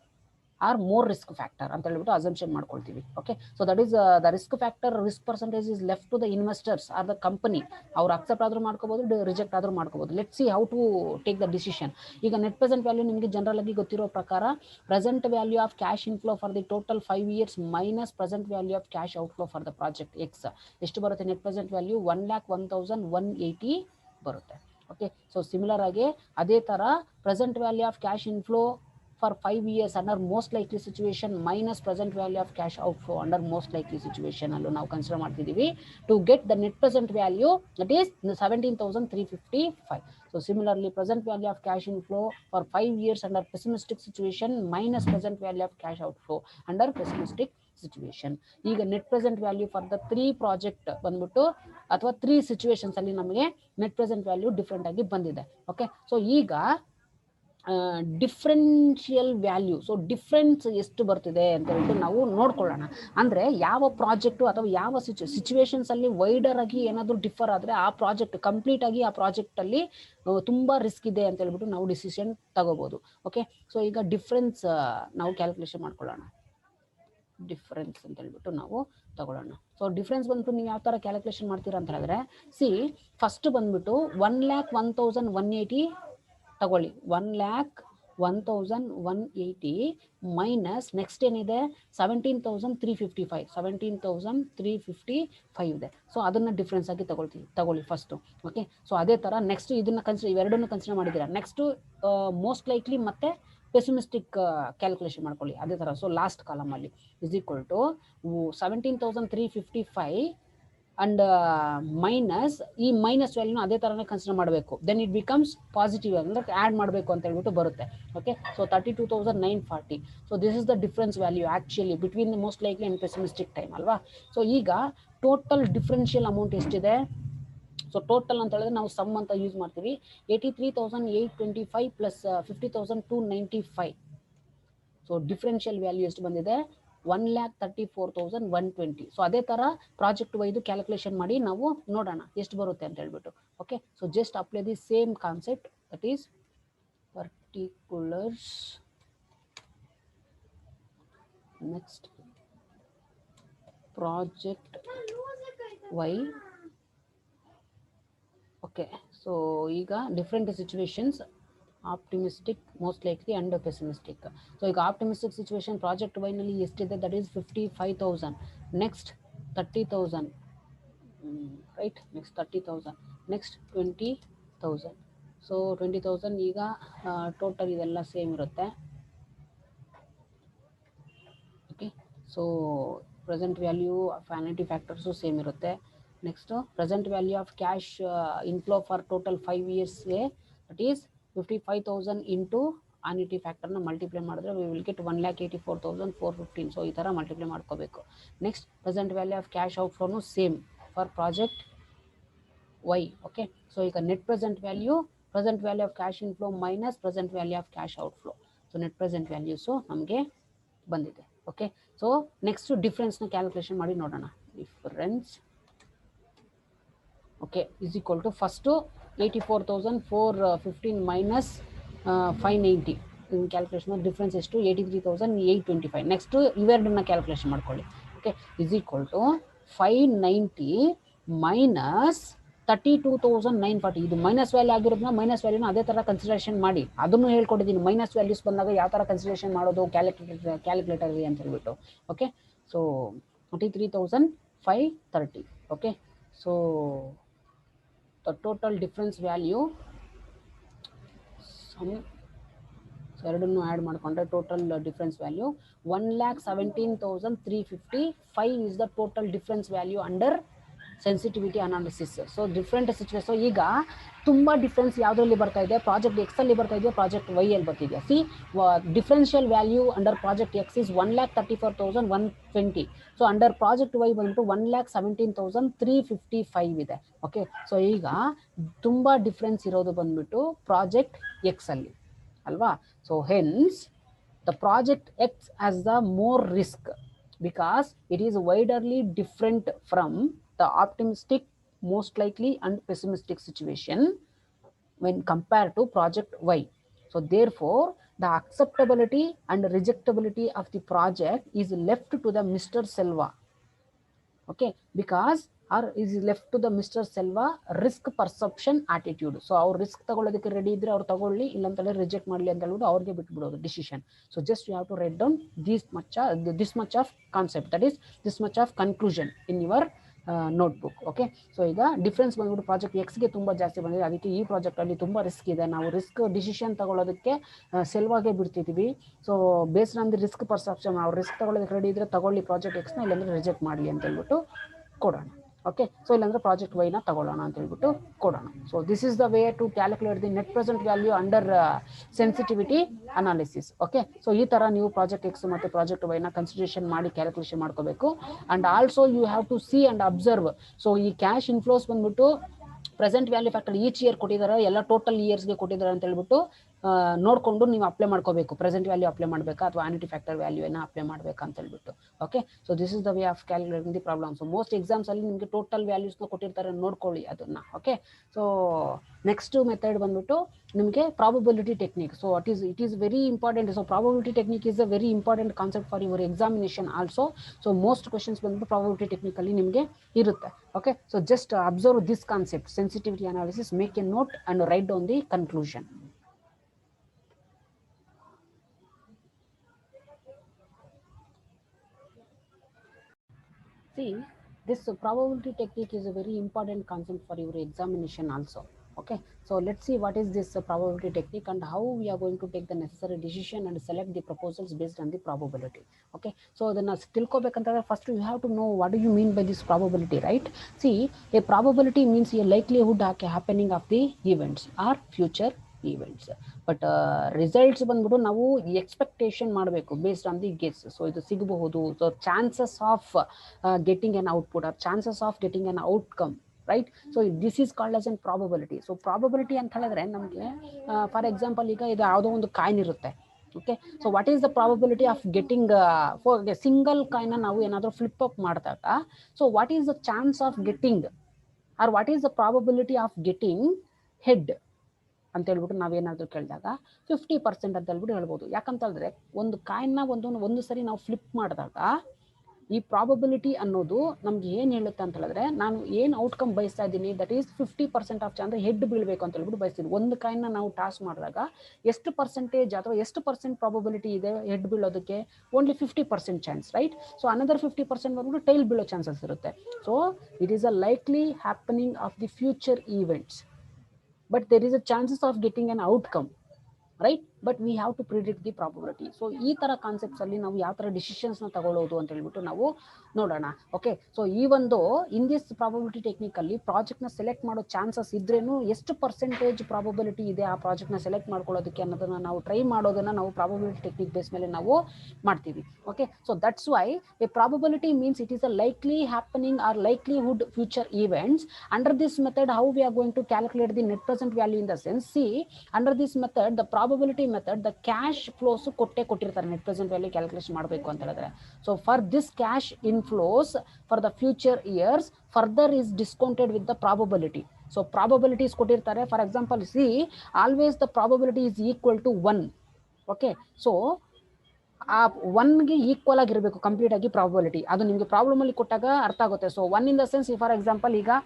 or more risk factor ಅಂತ ಹೇಳ್ಬಿಟ್ಟು ಅಸಂಪ್ಷನ್ ಮಾಡ್ಕೊಳ್ತೀವಿ. Okay, so that is the risk factor risk percentage is left to the investors or the company. ಅವ್ರು accept ಆದ್ರೂ ಮಾಡ್ಕೋಬಹುದು, reject ಆದ್ರೂ ಮಾಡ್ಕೋಬಹುದು. Let see how to take the decision. ಈಗ net present value ನಿಮಗೆ ಜನರಲ್ ಆಗಿ ಗೊತ್ತಿರೋ ಪ್ರಕಾರ present value of cash inflow for the total 5 years minus present value of cash outflow for the project X ಎಷ್ಟು ಬರುತ್ತೆ? Net present value 1,01,180 ಬರುತ್ತೆ. Okay, so similar ಆಗಿ ಅದೇ ತರ present value of cash inflow for 5 years under most likely situation minus present value of cash outflow under most likely situation allo now consider ಮಾಡ್ತಿದೀವಿ to get the net present value that is 17,355. So similarly present value of cash inflow for 5 years under pessimistic situation minus present value of cash outflow under pessimistic situation. ಈಗ net present value for the 3 project ಬಂದ್ಬಿಟ್ಟು ಅಥವಾ 3 situations ಅಲ್ಲಿ ನಮಗೆ net present value different ಆಗಿ ಬಂದಿದೆ. Okay, so ಈಗ differential value. So difference ಎಷ್ಟು ಬರ್ತಿದೆ ಅಂತ ಹೇಳ್ಬಿಟ್ಟು ನಾವು ನೋಡ್ಕೊಳ್ಳೋಣ. ಅಂದರೆ ಯಾವ ಪ್ರಾಜೆಕ್ಟು ಅಥವಾ ಯಾವ ಸಿಚುವೇಶನ್ಸಲ್ಲಿ ವೈಡರ್ ಆಗಿ ಏನಾದರೂ ಡಿಫರ್ ಆದರೆ ಆ ಪ್ರಾಜೆಕ್ಟ್ ಕಂಪ್ಲೀಟ್ ಆಗಿ ಆ ಪ್ರಾಜೆಕ್ಟಲ್ಲಿ ತುಂಬ ರಿಸ್ಕ್ ಇದೆ ಅಂತ ಹೇಳ್ಬಿಟ್ಟು ನಾವು ಡಿಸಿಷನ್ ತಗೋಬೋದು. ಓಕೆ, ಸೊ ಈಗ ಡಿಫ್ರೆನ್ಸ್ ನಾವು ಕ್ಯಾಲ್ಕುಲೇಷನ್ ಮಾಡ್ಕೊಳ್ಳೋಣ. ಡಿಫ್ರೆನ್ಸ್ ಅಂತ ಹೇಳ್ಬಿಟ್ಟು ನಾವು ತಗೊಳ್ಳೋಣ. ಸೊ ಡಿಫ್ರೆನ್ಸ್ ಬಂದ್ಬಿಟ್ಟು ನೀವು ಯಾವ ಥರ ಕ್ಯಾಲ್ಕುಲೇಷನ್ ಮಾಡ್ತೀರಾ ಅಂತ ಹೇಳಿದ್ರೆ, ಸಿ ಫಸ್ಟ್ ಬಂದ್ಬಿಟ್ಟು 1,01,180 ತಗೊಳ್ಳಿ. 1,01,180 ಮೈನಸ್ ನೆಕ್ಸ್ಟ್ ಏನಿದೆ 17,355. 17,355 ಇದೆ. ಸೊ ಅದನ್ನ ಡಿಫ್ರೆನ್ಸ್ ಆಗಿ ತಗೊಳ್ಳಿ ಫಸ್ಟು. ಓಕೆ, ಸೊ ಅದೇ ಥರ ನೆಕ್ಸ್ಟ್ ಇದನ್ನ ಇವೆರಡನ್ನು ಕನ್ಸಿಡರ್ ಮಾಡಿದ್ದೀರಾ. ನೆಕ್ಸ್ಟು ಮೋಸ್ಟ್ ಲೈಕ್ಲಿ ಮತ್ತೆ ಪೆಸಿಮಿಸ್ಟಿಕ್ ಕ್ಯಾಲ್ಕುಲೇಷನ್ ಮಾಡ್ಕೊಳ್ಳಿ ಅದೇ ಥರ. ಸೊ ಲಾಸ್ಟ್ ಕಾಲಮಲ್ಲಿ is equal to 17,355 and minus ಈ ಮೈನಸ್ ವ್ಯಾಲ್ಯೂನ ಅದೇ ಥರನೇ ಕನ್ಸಿಡರ್ ಮಾಡಬೇಕು. ದೆನ್ ಇಟ್ ಬಿಕಮ್ಸ್ ಪಾಸಿಟಿವ್ ಅಂದರೆ ಆ್ಯಡ್ ಮಾಡಬೇಕು ಅಂತ ಹೇಳ್ಬಿಟ್ಟು ಬರುತ್ತೆ. Okay, so 32,940. So this is the difference value actually between the most likely and pessimistic time ಅಲ್ವಾ. ಸೊ ಈಗ ಟೋಟಲ್ ಡಿಫ್ರೆನ್ಷಿಯಲ್ ಅಮೌಂಟ್ ಎಷ್ಟಿದೆ? ಸೊ ಟೋಟಲ್ ಅಂತ ಹೇಳಿದ್ರೆ ನಾವು ಸಮ್ ಅಂತ ಯೂಸ್ ಮಾಡ್ತೀವಿ. 83,825 ಪ್ಲಸ್ 50,295. ಸೊ ಡಿಫ್ರೆನ್ಷಿಯಲ್ ವ್ಯಾಲ್ಯೂ ಎಷ್ಟು ಬಂದಿದೆ? 1,34,120. ಸೊ ಅದೇ ಥರ ಪ್ರಾಜೆಕ್ಟ್ ವೈದು ಕ್ಯಾಲ್ಕುಲೇಷನ್ ಮಾಡಿ ನಾವು ನೋಡೋಣ ಎಷ್ಟು ಬರುತ್ತೆ ಅಂತ ಹೇಳ್ಬಿಟ್ಟು. Okay, so just apply the same concept, that is particulars. Next project Y. Okay, so ಈಗ different situations, optimistic, most likely and pessimistic. So ಈಗ ಆಪ್ಟಿಮಿಸ್ಟಿಕ್ ಸಿಚುವೇಶನ್ ಪ್ರಾಜೆಕ್ಟ್ ವೈನಲ್ಲಿ ಎಷ್ಟಿದೆ? That is 55,000. Next 30,000, right? Next 30,000, next 20,000. So 20,000 ಈಗ total ಇದೆಲ್ಲ same ಇರುತ್ತೆ. Okay, so present value annuity factors same ಇರುತ್ತೆ. Next present value of cash inflow for total 5 ಇಯರ್ಸ್ಗೆ that is 55,000 into annuity ಫ್ಯಾಕ್ಟರ್ನ multiply ಮಾಡಿದ್ರೆ we will get 1,84,415. So ಈ ಥರ multiply ಮಾಡ್ಕೋಬೇಕು. Next present value of cash ಔಟ್ಫ್ಲೋನು same for project Y. Okay, so ಈಗ net present value of cash inflow minus present value of cash outflow. So net present values ನಮಗೆ ಬಂದಿದೆ. Okay, so next ಡಿಫ್ರೆನ್ಸ್ನ calculation ಮಾಡಿ ನೋಡೋಣ. Difference okay is equal to first 84,415 minus 590 calculation difference ಎಷ್ಟು? 83,825. Next ಇವೆರಡನ್ನ calculation ಮಾಡ್ಕೊಳ್ಳಿ. Okay, is equal to 590 minus 32,940. ಇದು minus value ಆಗಿರೋದನ್ನ ಮೈನಸ್ ವ್ಯಾಲ್ಯೂನ ಅದೇ ಥರ ಕನ್ಸಿಡರೇಷನ್ ಮಾಡಿ. ಅದನ್ನು ಹೇಳ್ಕೊಟ್ಟಿದ್ದೀನಿ. ಮೈನಸ್ ವ್ಯಾಲ್ಯೂಸ್ ಬಂದಾಗ ಯಾವ ಥರ ಕನ್ಸಿಡರೇಷನ್ ಮಾಡೋದು ಕ್ಯಾಲ್ಕುಲೇಟರ್ಗೆ ಅಂತ ಹೇಳ್ಬಿಟ್ಟು. Okay, so 43,530. Okay, so the total difference value ಎರಡನ್ನು ಆ್ಯಡ್ ಮಾಡಿಕೊಂಡ್ರೆ total difference value 1,17,355 is the total difference value under sensitivity analysis. So different situation. So ಈಗ ತುಂಬ ಡಿಫ್ರೆನ್ಸ್ ಯಾವುದರಲ್ಲಿ ಬರ್ತಾ ಇದೆ? ಪ್ರಾಜೆಕ್ಟ್ ಎಕ್ಸಲ್ಲಿ ಬರ್ತಾ ಇದೆಯಾ, ಪ್ರಾಜೆಕ್ಟ್ ವೈಯಲ್ಲಿ ಬರ್ತಿದೆಯಾ? See differential value under project X is 1,34,120. So under project Y ಬಂದ್ಬಿಟ್ಟು 1,17,355 ಇದೆ. ಓಕೆ, ಸೊ ಈಗ ತುಂಬ ಡಿಫ್ರೆನ್ಸ್ ಇರೋದು ಬಂದ್ಬಿಟ್ಟು ಪ್ರಾಜೆಕ್ಟ್ ಎಕ್ಸ್ ಅಲ್ಲಿ ಅಲ್ವಾ. So hence the project X has the more risk because it is widely different from the optimistic, most likely and pessimistic situation when compared to project Y. So therefore the acceptability and rejectability of the project is left to the Mr. Selva. Okay, because or is left to the Mr. Selva risk perception attitude. So ಅವ್ರು risk ತಗೊಳ್ಳೋದಕ್ಕೆ ready ಇದ್ರೆ ಅವ್ರು ತಗೊಳ್ಳಿ, ಇಲ್ಲ ಅಂತಂದ್ರೆ reject ಮಾಡಲಿ ಅಂತ ಹೇಳ್ಬಿಟ್ಟು ಅವ್ರಿಗೆ ಬಿಟ್ಬಿಡೋದು decision. So just you have to write down this much of concept, that is this much of conclusion in your notebook. Okay, so ಈಗ ಡಿಫ್ರೆನ್ಸ್ ಬಂದ್ಬಿಟ್ಟು ಪ್ರಾಜೆಕ್ಟ್ ಎಕ್ಸ್ಗೆ ತುಂಬ ಜಾಸ್ತಿ ಬಂದಿದೆ, ಅದಕ್ಕೆ ಈ ಪ್ರಾಜೆಕ್ಟಲ್ಲಿ ತುಂಬ ರಿಸ್ಕ್ ಇದೆ, ನಾವು ರಿಸ್ಕ್ ಡಿಸಿಷನ್ ತಗೊಳ್ಳೋದಕ್ಕೆ ಸೆಲ್ವಾಗೆ ಬಿಡ್ತಿದ್ದೀವಿ. So based on the risk perception ಅವ್ರು ರಿಸ್ಕ್ ತಗೊಳ್ಳೋದಕ್ಕೆ ರೆಡಿ ಇದ್ರೆ ತಗೊಳ್ಳಿ ಪ್ರಾಜೆಕ್ಟ್ ಎಕ್ಸ್ನ, ಇಲ್ಲಾಂದ್ರೆ ರಿಜೆಕ್ಟ್ ಮಾಡಲಿ ಅಂತ ಹೇಳ್ಬಿಟ್ಟು ಕೊಡೋಣ. ಓಕೆ, ಸೊ ಇಲ್ಲಾಂದ್ರೆ ಪ್ರಾಜೆಕ್ಟ್ ವೈನ ತಗೊಳ್ಳೋಣ ಅಂತ ಹೇಳ್ಬಿಟ್ಟು ಕೊಡೋಣ. So this is the way to calculate the net present value under sensitivity analysis. Okay, so ಈ ಥರ ನೀವು ಪ್ರಾಜೆಕ್ಟ್ ಎಕ್ಸ್ ಮತ್ತು ಪ್ರಾಜೆಕ್ಟ್ ವೈನ ಕನ್ಸಿಡರೇಷನ್ ಮಾಡಿ ಕ್ಯಾಲ್ಕುಲೇಷನ್ ಮಾಡ್ಕೋಬೇಕು. And also you have to see and observe. So ಈ ಕ್ಯಾಶ್ ಇನ್ಫ್ಲೋಸ್ ಬಂದ್ಬಿಟ್ಟು present value factor each year ಕೊಟ್ಟಿದ್ದಾರೆ, ಎಲ್ಲ ಟೋಟಲ್ ಇಯರ್ಸ್ಗೆ ಕೊಟ್ಟಿದ್ದಾರೆ ಅಂತ ಹೇಳ್ಬಿಟ್ಟು ನೋಡಿಕೊಂಡು ನೀವು ಅಪ್ಲೈ ಮಾಡ್ಕೋಬೇಕು, ಪ್ರೆಸೆಂಟ್ ವ್ಯಾಲ್ಯೂ ಅಪ್ಲೈ ಮಾಡಬೇಕಾ ಅಥವಾ ವ್ಯಾನಿಟಿ ಫ್ಯಾಕ್ಟರ್ ವ್ಯಾಲ್ಯೂ ಏನ ಅಪ್ಲೈ ಮಾಡಬೇಕಾ ಅಂತ ಹೇಳ್ಬಿಟ್ಟು. Okay, so this is the way of calculating the problem. So most exams ಅಲ್ಲಿ ನಿಮಗೆ ಟೋಟಲ್ ವ್ಯಾಲ್ಯೂಸ್ನ ಕೊಟ್ಟಿರ್ತಾರೆ, ನೋಡ್ಕೊಳ್ಳಿ ಅದನ್ನ. ಓಕೆ, ಸೊ ನೆಕ್ಸ್ಟ್ ಮೆಥಡ್ ಬಂದ್ಬಿಟ್ಟು ನಿಮಗೆ probability technique. So it is very important. So probability technique is a very important concept for your examination also. So most questions ಬಂದ್ಬಿಟ್ಟು probability technique ಅಲ್ಲಿ ನಿಮಗೆ ಇರುತ್ತೆ. Okay, so just observe this concept, sensitivity analysis, make A note and write down the conclusion. See, this probability technique is a very important concept for your examination also. Okay, so let's see what is this probability technique and how we are going to take the necessary decision and select the proposals based on the probability. Okay, so then tilkobekantare first you have to know what do you mean by this probability, right? See, a probability means a likelihood happening of the events or future events, but results ಬಂದ್ಬಿಟ್ಟು ನಾವು expectation ಮಾಡಬೇಕು based on the guess. So ಇದು ಸಿಗಬಹುದು. So chances of getting N output are chances of getting N outcome, right? So this is called as N probability. So probability ಅಂತ ಹೇಳಿದ್ರೆ ನಮಗೆ for example ಈಗ ಇದು ಯಾವುದೋ ಒಂದು ಕಾಯಿನ್ ಇರುತ್ತೆ. Okay, so what is the probability of getting for single coin ನಾವು ಏನಾದರೂ ಫ್ಲಿಪ್ ಅಪ್ ಮಾಡಿದಾಗ, so what is the chance of getting or what is the probability of getting head ಅಂತ ಹೇಳ್ಬಿಟ್ಟು ನಾವೇನಾದರೂ ಕೇಳಿದಾಗ 50% ಅಂತ ಹೇಳ್ಬಿಟ್ಟು ಹೇಳ್ಬೋದು. ಯಾಕಂತ ಹೇಳಿದ್ರೆ ಒಂದು ಕಾಯಿನ್ನ ಒಂದು ಸರಿ ನಾವು ಫ್ಲಿಪ್ ಮಾಡಿದಾಗ ಈ ಪ್ರಾಬಬಿಲಿಟಿ ಅನ್ನೋದು ನಮ್ಗೆ ಏನು ಹೇಳುತ್ತೆ ಅಂತ ಹೇಳಿದ್ರೆ, ನಾನು ಏನು ಔಟ್ಕಮ್ ಬಯಸ್ತಾ ಇದ್ದೀನಿ that is 50% of chance head ಬೀಳಬೇಕು ಅಂತ ಹೇಳ್ಬಿಟ್ಟು ಬಯಸ್ತೀನಿ. ಒಂದು ಕಾಯಿನ್ನ ನಾವು ಟಾಸ್ ಮಾಡಿದಾಗ ಎಷ್ಟು ಪರ್ಸೆಂಟೇಜ್ ಅಥವಾ ಎಷ್ಟು ಪರ್ಸೆಂಟ್ ಪ್ರಾಬಬಿಲಿಟಿ ಇದೆ ಹೆಡ್ ಬೀಳೋದಕ್ಕೆ? Only 50% chance, right? So another 50% ಬಂದ್ಬಿಟ್ಟು ಟೈಲ್ ಬೀಳೋ ಚಾನ್ಸಸ್ ಇರುತ್ತೆ. So it is a likely happening of the future events, but there is a chances of getting an outcome, right? But we have to predict the probability. So ಈ ತರ concepts ಅಲ್ಲಿ ನಾವು ಯಾವ ತರ decisions ನ ತಗೊಳ್ಳೋದು ಅಂತ ಹೇಳ್ಬಿಟ್ಟು ನಾವು ನೋಡೋಣ. ಓಕೆ, ಸೊ ಈ ಒಂದು ಇನ್ ದಿಸ್ ಪ್ರಾಬಬಿಲಿಟಿ ಟೆಕ್ನಿಕ್ ಅಲ್ಲಿ ಪ್ರಾಜೆಕ್ಟ್ ನ ಸೆಲೆಕ್ಟ್ ಮಾಡೋ ಚಾನ್ಸಸ್ ಇದ್ರೇನು ಎಷ್ಟು ಪರ್ಸೆಂಟೇಜ್ ಪ್ರಾಬಬಿಲಿಟಿ ಇದೆ ಆ ಪ್ರಾಜೆಕ್ಟ್ ನ ಸೆಲೆಕ್ಟ್ ಮಾಡ್ಕೊಳ್ಳೋದಕ್ಕೆ ಅನ್ನೋದನ್ನ ನಾವು ಟ್ರೈ ಮಾಡೋದನ್ನ ನಾವು ಪ್ರಾಬಬಿಲಿಟಿ ಟೆಕ್ನಿಕ್ ಬೇಸ್ ಮೇಲೆ ನಾವು ಮಾಡ್ತೀವಿ. Okay, so that's why a probability means it is a likely happening or likelihood future events. Under this method how we are going to calculate the net present value in the sense, see under this method the probability method the cash flows ಕೊಟ್ಟಿರ್ತಾರೆ net present value calculation ಮಾಡಬೇಕು ಅಂತ ಹೇಳಿದ್ರೆ. So for this cash inflows for the future years further is discounted with the probability. So probabilities ಕೊಟ್ಟಿರ್ತಾರೆ. For example see always the probability is equal to 1. Okay, so ಆ 1ಗೆ equal ಆಗಿರಬೇಕು complete ಆಗಿ probability. ಅದು ನಿಮಗೆ problem ಅಲ್ಲಿ ಕೊಟ್ಟಾಗ ಅರ್ಥ ಆಗುತ್ತೆ. So 1 in the sense, for example ಈಗ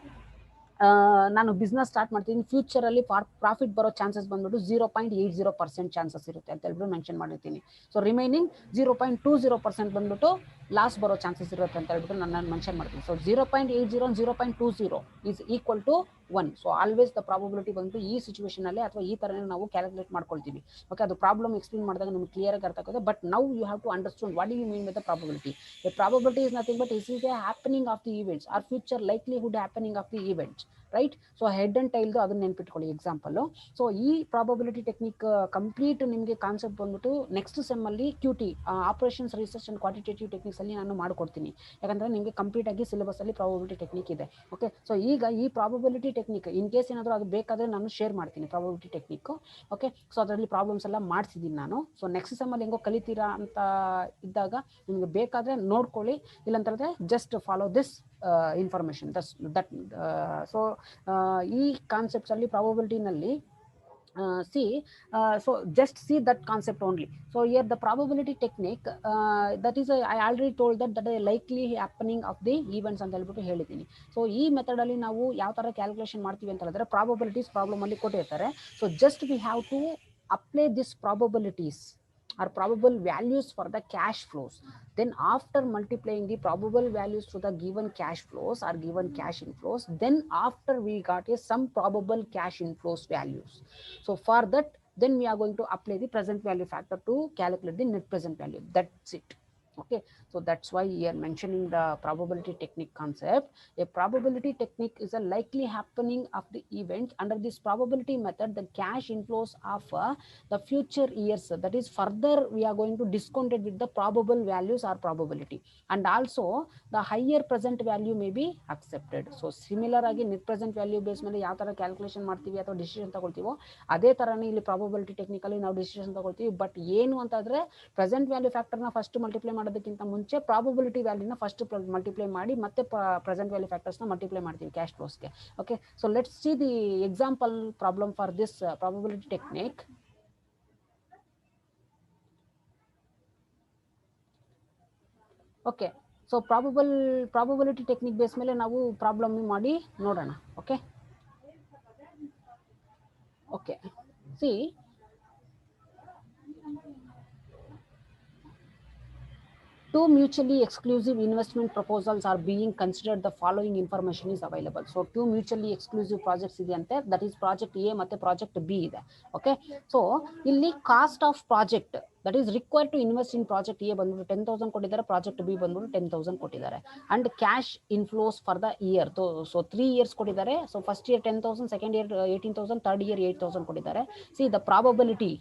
ನಾನು ಬಿಸ್ನೆಸ್ ಸ್ಟಾರ್ಟ್ ಮಾಡ್ತೀನಿ, ಫ್ಯೂಚರ್ ಅಲ್ಲಿ ಪ್ರಾಫಿಟ್ ಬರೋ ಚಾನ್ಸಸ್ ಬಂದ್ಬಿಟ್ಟು 0.80% ಚಾನ್ಸಸ್ ಇರುತ್ತೆ ಅಂತ ಹೇಳ್ಬಿಟ್ಟು ಮೆನ್ಷನ್ ಮಾಡಿರ್ತೀನಿ. ಸೊ ರಿಮೈನಿಂಗ್ 0.20% ಬಂದ್ಬಿಟ್ಟು ಲಾಸ್ ಬರೋ ಚಾನ್ಸಸ್ ಇರುತ್ತೆ ಅಂತ ಹೇಳ್ಬಿಟ್ಟು ನಾನು ಮೆನ್ಷನ್ ಮಾಡ್ತೀನಿ. So 0.80 and 0.20 is equal to 1. So always the probability ಬಂದ್ಬಿಟ್ಟು ಈ ಸಿಚುವೇಶನ್ ಅಲ್ಲಿ ಅಥವಾ ಈ ತರ ನಾವು ಕ್ಯಾಲ್ಕುಲೇಟ್ ಮಾಡ್ಕೊಳ್ತೀವಿ. ಓಕೆ, ಅದು ಪ್ರಾಬ್ಲಮ್ ಎಕ್ಸ್ಪ್ಲೇನ್ ಮಾಡಿದಾಗ ನಿಮ್ಗೆ ಕ್ಲಿಯರ್ ಆಗಿ ಅರ್ಥ ಆಗುತ್ತೆ. But now you have to understand what you mean with the probability. The probability is nothing but is the happening of the events or future likelihood happening of the events, right? So head and ಟೈಲ್ದು ಅದನ್ನ ನೆನ್ಪಿಟ್ಕೊಳ್ಳಿ example. So ಈ probability technique complete ನಿಮಗೆ concept ಬಂದ್ಬಿಟ್ಟು next sem ಅಲ್ಲಿ QT operations research and quantitative techniques ಅಲ್ಲಿ ನಾನು ಮಾಡ್ಕೊಡ್ತೀನಿ. ಯಾಕಂದ್ರೆ ನಿಮಗೆ ಕಂಪ್ಲೀಟ್ ಆಗಿ ಸಿಲೆಬಸ್ ಅಲ್ಲಿ ಪ್ರಾಬಬಿಲಿಟಿ ಟೆಕ್ನಿಕ್ ಇದೆ. ಓಕೆ, ಸೊ ಈಗ ಈ ಪ್ರಾಬಬಿಲಿಟಿ ಟೆಕ್ನಿಕ್ ಇನ್ ಕೇಸ್ ಏನಾದರೂ ಅದು ಬೇಕಾದ್ರೆ ನಾನು ಶೇರ್ ಮಾಡ್ತೀನಿ ಪ್ರಾಬಬಿಲಿಟಿ ಟೆಕ್ನಿಕ್. ಓಕೆ, ಸೊ ಅದರಲ್ಲಿ ಪ್ರಾಬ್ಲಮ್ಸ್ ಎಲ್ಲ ಮಾಡಿಸಿದ್ದೀನಿ ನಾನು. ಸೊ ನೆಕ್ಸ್ಟ್ ಸೆಮ್ ಅಲ್ಲಿ ಹೆಂಗೋ ಕಲಿತೀರಾ ಅಂತ ಇದ್ದಾಗ ನಿಮಗೆ ಬೇಕಾದ್ರೆ ನೋಡ್ಕೊಳ್ಳಿ, ಇಲ್ಲಂತಂದ್ರೆ just follow this information that so ಈ ಕಾನ್ಸೆಪ್ಟ್ಸ್ ಅಲ್ಲಿ ಪ್ರಾಬಬಿಲಿಟಿನಲ್ಲಿ so just see that concept only. So here the probability technique that is I already told that the likely happening of the events ಅಂತ ಹೇಳ್ಬಿಟ್ಟು ಹೇಳಿದ್ದೀನಿ. ಸೊ ಈ method ಅಲ್ಲಿ ನಾವು ಯಾವ ತರ ಕ್ಯಾಲ್ಕುಲೇಷನ್ ಮಾಡ್ತೀವಿ ಅಂತ ಹೇಳಿದ್ರೆ, ಪ್ರಾಬಬಿಲಿಟೀಸ್ ಪ್ರಾಬ್ಲಮ್ ಅಲ್ಲಿ ಕೊಟ್ಟಿರ್ತಾರೆ. So just we have to apply this probabilities or probable values for the cash flows. Then after multiplying the probable values to the given cash flows or given cash inflows, then after we got some probable cash inflows values. So for that, then we are going to apply the present value factor to calculate the net present value. That's it. Okay, so that's why we are mentioning the probability technique concept. A probability technique is a likely happening of the event. Under this probability method, the cash inflows of the future years, that is further we are going to discount it with the probable values or probability, and also the higher present value may be accepted. So similar agi net present value base ಮೇಲೆ ಯಾವ ತರ calculation ಮಾಡ್ತೀವಿ ಅಥವಾ decision ತಗೊಳ್ತೀವೋ ಅದೇ ತರನೇ ಇಲ್ಲಿ probability technically ನಾವು decision ತಗೊಳ್ತೀವಿ. ಬಟ್ ಏನು ಅಂತಂದ್ರೆ ಪ್ರೆಸೆಂಟ್ ವ್ಯಾಲ್ಯೂ ಫ್ಯಾಕ್ಟರ್ನ ಫಸ್ಟ್ ಮಲ್ಟಿಪ್ಲೈ ಮಾಡೋದಕ್ಕಿಂತ ಮುಂಚೆ ಪ್ರಾಬಬಿಲಿಟಿ ವ್ಯಾಲ್ಯೂನ ಫಸ್ಟ್ ಮಲ್ಟಿಪ್ಲೈ ಮಾಡಿ ಮತ್ತೆ ಪ್ರೆಸೆಂಟ್ ವ್ಯಾಲ್ಯೂ ಫ್ಯಾಕ್ಟರ್ಸ್ನ ಮಲ್ಟಿಪ್ಲೈ ಮಾಡ್ತೀವಿ ಕ್ಯಾಶ್ ಫ್ಲೋಸ್ಗೆ. Okay, so let's see the example problem for this probability technique. Okay, so probability technique base ಮೇಲೆ ನಾವು ಪ್ರಾಬ್ಲಮ್ ಮಾಡಿ ನೋಡೋಣ. Okay okay, see two mutually exclusive investment proposals are being considered. The following information is available. So two mutually exclusive projects ಇದೆ ಅಂತೆ, that is project A ಮತ್ತೆ project B ಇದೆ. Okay, so ಇಲ್ಲಿ cost of project that is required to invest in project A ಬಂದ್ಬಿಟ್ಟು 10,000 ಕೊಟ್ಟಿದ್ದಾರೆ, project B ಬಂದ್ಬಿಟ್ಟು 10,000 ಕೊಟ್ಟಿದ್ದಾರೆ. And cash inflows for the year, so 3 years ಕೊಟ್ಟಿದ್ದಾರೆ. So first year 10,000, second year 18,000, third year 8,000 ಕೊಟ್ಟಿದ್ದಾರೆ. See the probability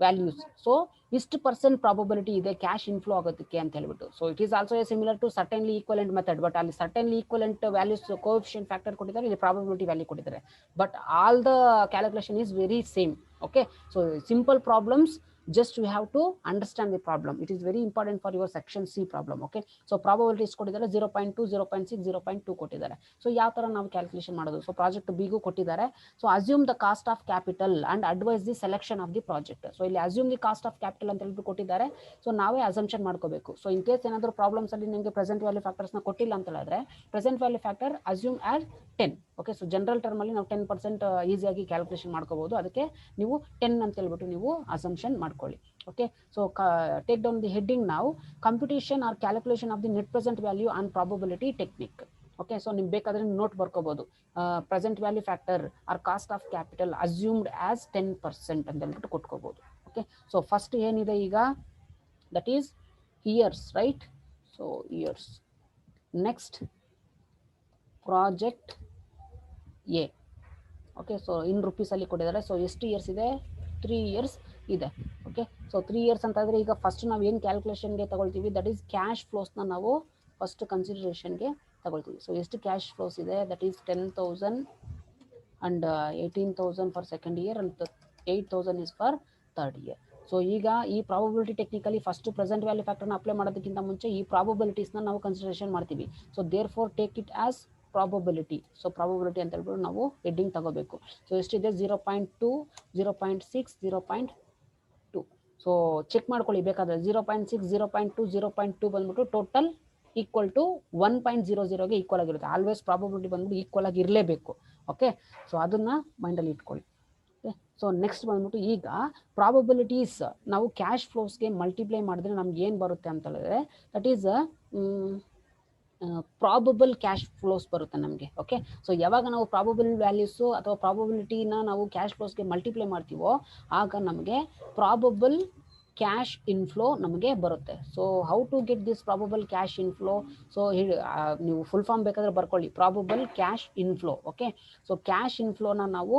values, so ಇಷ್ಟು percent probability ಇದೆ cash inflow ಆಗೋದಕ್ಕೆ ಅಂತ ಹೇಳ್ಬಿಟ್ಟು. So it is also similar to certainly equivalent method, but ಅಲ್ಲಿ certainly equivalent values coefficient factor ಕೊಟ್ಟಿದ್ದಾರೆ, ಇಲ್ಲಿ probability value ಕೊಟ್ಟಿದ್ದಾರೆ, but all the calculation is very same. Okay, so simple problems, just you have to understand the problem. It is very important for your section C problem. Okay, so probabilities ಕೊಟ್ಟಿದ್ದಾರೆ 0.2, 0.6, 0.2 ಕೊಟ್ಟಿದ್ದಾರೆ. So ಯಾವ ತರ ನಾವು calculation ಮಾಡೋದು? So project ಬಿಗೂ ಕೊಟ್ಟಿದ್ದಾರೆ. So assume the cost of capital and advise the selection of the project. So ಇಲ್ಲಿ assume the cost of capital ಅಂತ ಹೇಳ್ಬಿಟ್ಟು ಕೊಟ್ಟಿದ್ದಾರೆ. ಸೊ ನಾವೇ ಅಸಂಪ್ಷನ್ ಮಾಡ್ಕೋಬೇಕು. ಸೊ ಇನ್ ಕೇಸ್ ಏನಾದರೂ ಪ್ರಾಬ್ಲಮ್ಸ್ ಅಲ್ಲಿ ನಿಮಗೆ ಪ್ರೆಸೆಂಟ್ ವ್ಯಾಲ್ಯೂ ಫ್ಯಾಕ್ಟರ್ಸ್ ನ ಕೊಟ್ಟಿಲ್ಲ ಅಂತ ಹೇಳಿದ್ರೆ present value factor assume as 10. Okay, so general term ಅಲ್ಲಿ ನಾವು 10% ಈಸಿಯಾಗಿ ಕ್ಯಾಲ್ಕುಲೇಷನ್ ಮಾಡ್ಕೋಬಹುದು. ಅದಕ್ಕೆ ನೀವು 10 ಅಂತ ಹೇಳ್ಬಿಟ್ಟು ನೀವು ಅಸಂಪ್ಷನ್ ಮಾಡ್ಕೊಳ್ಳಿ. Okay, so take down the heading ನಾವು computation or calculation of the net present value on probability technique. Okay, so ನಿಮ್ಗೆ ಬೇಕಾದ್ರೆ ನೋಟ್ ಬರ್ಕೋಬಹುದು. Present value factor or cost of capital assumed as 10% ಅಂತ ಹೇಳ್ಬಿಟ್ಟು ಕೊಟ್ಕೋಬಹುದು. ಓಕೆ, ಸೊ ಫಸ್ಟ್ ಏನಿದೆ ಈಗ, that is years, right? So years. Next project A. Okay, so in rupees ಅಲ್ಲಿ ಕೊಟ್ಟಿದ್ದಾರೆ. ಸೊ ಎಷ್ಟು ಇಯರ್ಸ್ ಇದೆ? 3 years ಇದೆ. ಓಕೆ, ಸೊ 3 years ಅಂತಂದ್ರೆ ಈಗ ಫಸ್ಟ್ ನಾವು ಏನು ಕ್ಯಾಲ್ಕುಲೇಷನ್ಗೆ ತಗೊಳ್ತೀವಿ, ದಟ್ ಈಸ್ ಕ್ಯಾಶ್ ಫ್ಲೋಸ್ನ ನಾವು ಫಸ್ಟ್ ಕನ್ಸಿಡರೇಷನ್ಗೆ ತಗೊಳ್ತೀವಿ. ಸೊ ಎಷ್ಟು ಕ್ಯಾಶ್ ಫ್ಲೋಸ್ ಇದೆ? That is 10,000 and 18,000 for second year and 8,000 is for third year. So ಈಗ ಈ probability technically first present value ಫ್ಯಾಕ್ಟರ್ನ ಅಪ್ಲೈ ಮಾಡೋದಕ್ಕಿಂತ ಮುಂಚೆ ಈ ಪ್ರಾಬಬಿಲಿಟೀಸ್ನ ನಾವು ಕನ್ಸಿಡರೇಷನ್ ಮಾಡ್ತೀವಿ. So therefore take it as probability. So probability ಅಂತ ಹೇಳ್ಬಿಟ್ಟು ನಾವು ಹೆಡ್ಡಿಂಗ್ ತಗೋಬೇಕು. ಸೊ ಎಷ್ಟಿದೆ? 0.2, 0.6, 0.2. ಸೊ ಚೆಕ್ ಮಾಡ್ಕೊಳ್ಳಿ ಬೇಕಾದ್ರೆ. 0.6, 0.2, 0.2 ಬಂದ್ಬಿಟ್ಟು ಟೋಟಲ್ ಈಕ್ವಲ್ ಟು 1.00ಗೆ ಈಕ್ವಲ್ ಆಗಿರುತ್ತೆ. ಆಲ್ವೇಸ್ ಪ್ರಾಬಬಿಲಿಟಿ ಬಂದ್ಬಿಟ್ಟು ಈಕ್ವಲ್ ಆಗಿ ಇರಲೇಬೇಕು. ಓಕೆ, ಸೊ ಅದನ್ನ ಮೈಂಡಲ್ಲಿ ಇಟ್ಕೊಳ್ಳಿ. ಸೊ ನೆಕ್ಸ್ಟ್ ಬಂದ್ಬಿಟ್ಟು ಈಗ ಪ್ರಾಬಬಿಲಿಟೀಸ್ ನಾವು ಕ್ಯಾಶ್ ಫ್ಲೋಸ್ಗೆ ಮಲ್ಟಿಪ್ಲೈ ಮಾಡಿದ್ರೆ ನಮ್ಗೆ ಏನು ಬರುತ್ತೆ ಅಂತ ಹೇಳಿದ್ರೆ that is probable cash flows ಬರುತ್ತೆ ನಮಗೆ. ಓಕೆ, ಸೊ ಯಾವಾಗ ನಾವು ಪ್ರಾಬಬಲ್ ವ್ಯಾಲ್ಯೂಸು ಅಥವಾ ಪ್ರಾಬಬಿಲಿಟಿನ ನಾವು ಕ್ಯಾಶ್ ಫ್ಲೋಸ್ಗೆ ಮಲ್ಟಿಪ್ಲೈ ಮಾಡ್ತೀವೋ ಆಗ ನಮಗೆ ಪ್ರಾಬಬಲ್ ಕ್ಯಾಶ್ ಇನ್ಫ್ಲೋ ನಮಗೆ ಬರುತ್ತೆ. So how to get this probable cash inflow? So ನೀವು ಫುಲ್ ಫಾರ್ಮ್ ಬೇಕಾದ್ರೆ ಬರ್ಕೊಳ್ಳಿ, probable cash inflow. Okay, so cash ಇನ್ಫ್ಲೋನ ನಾವು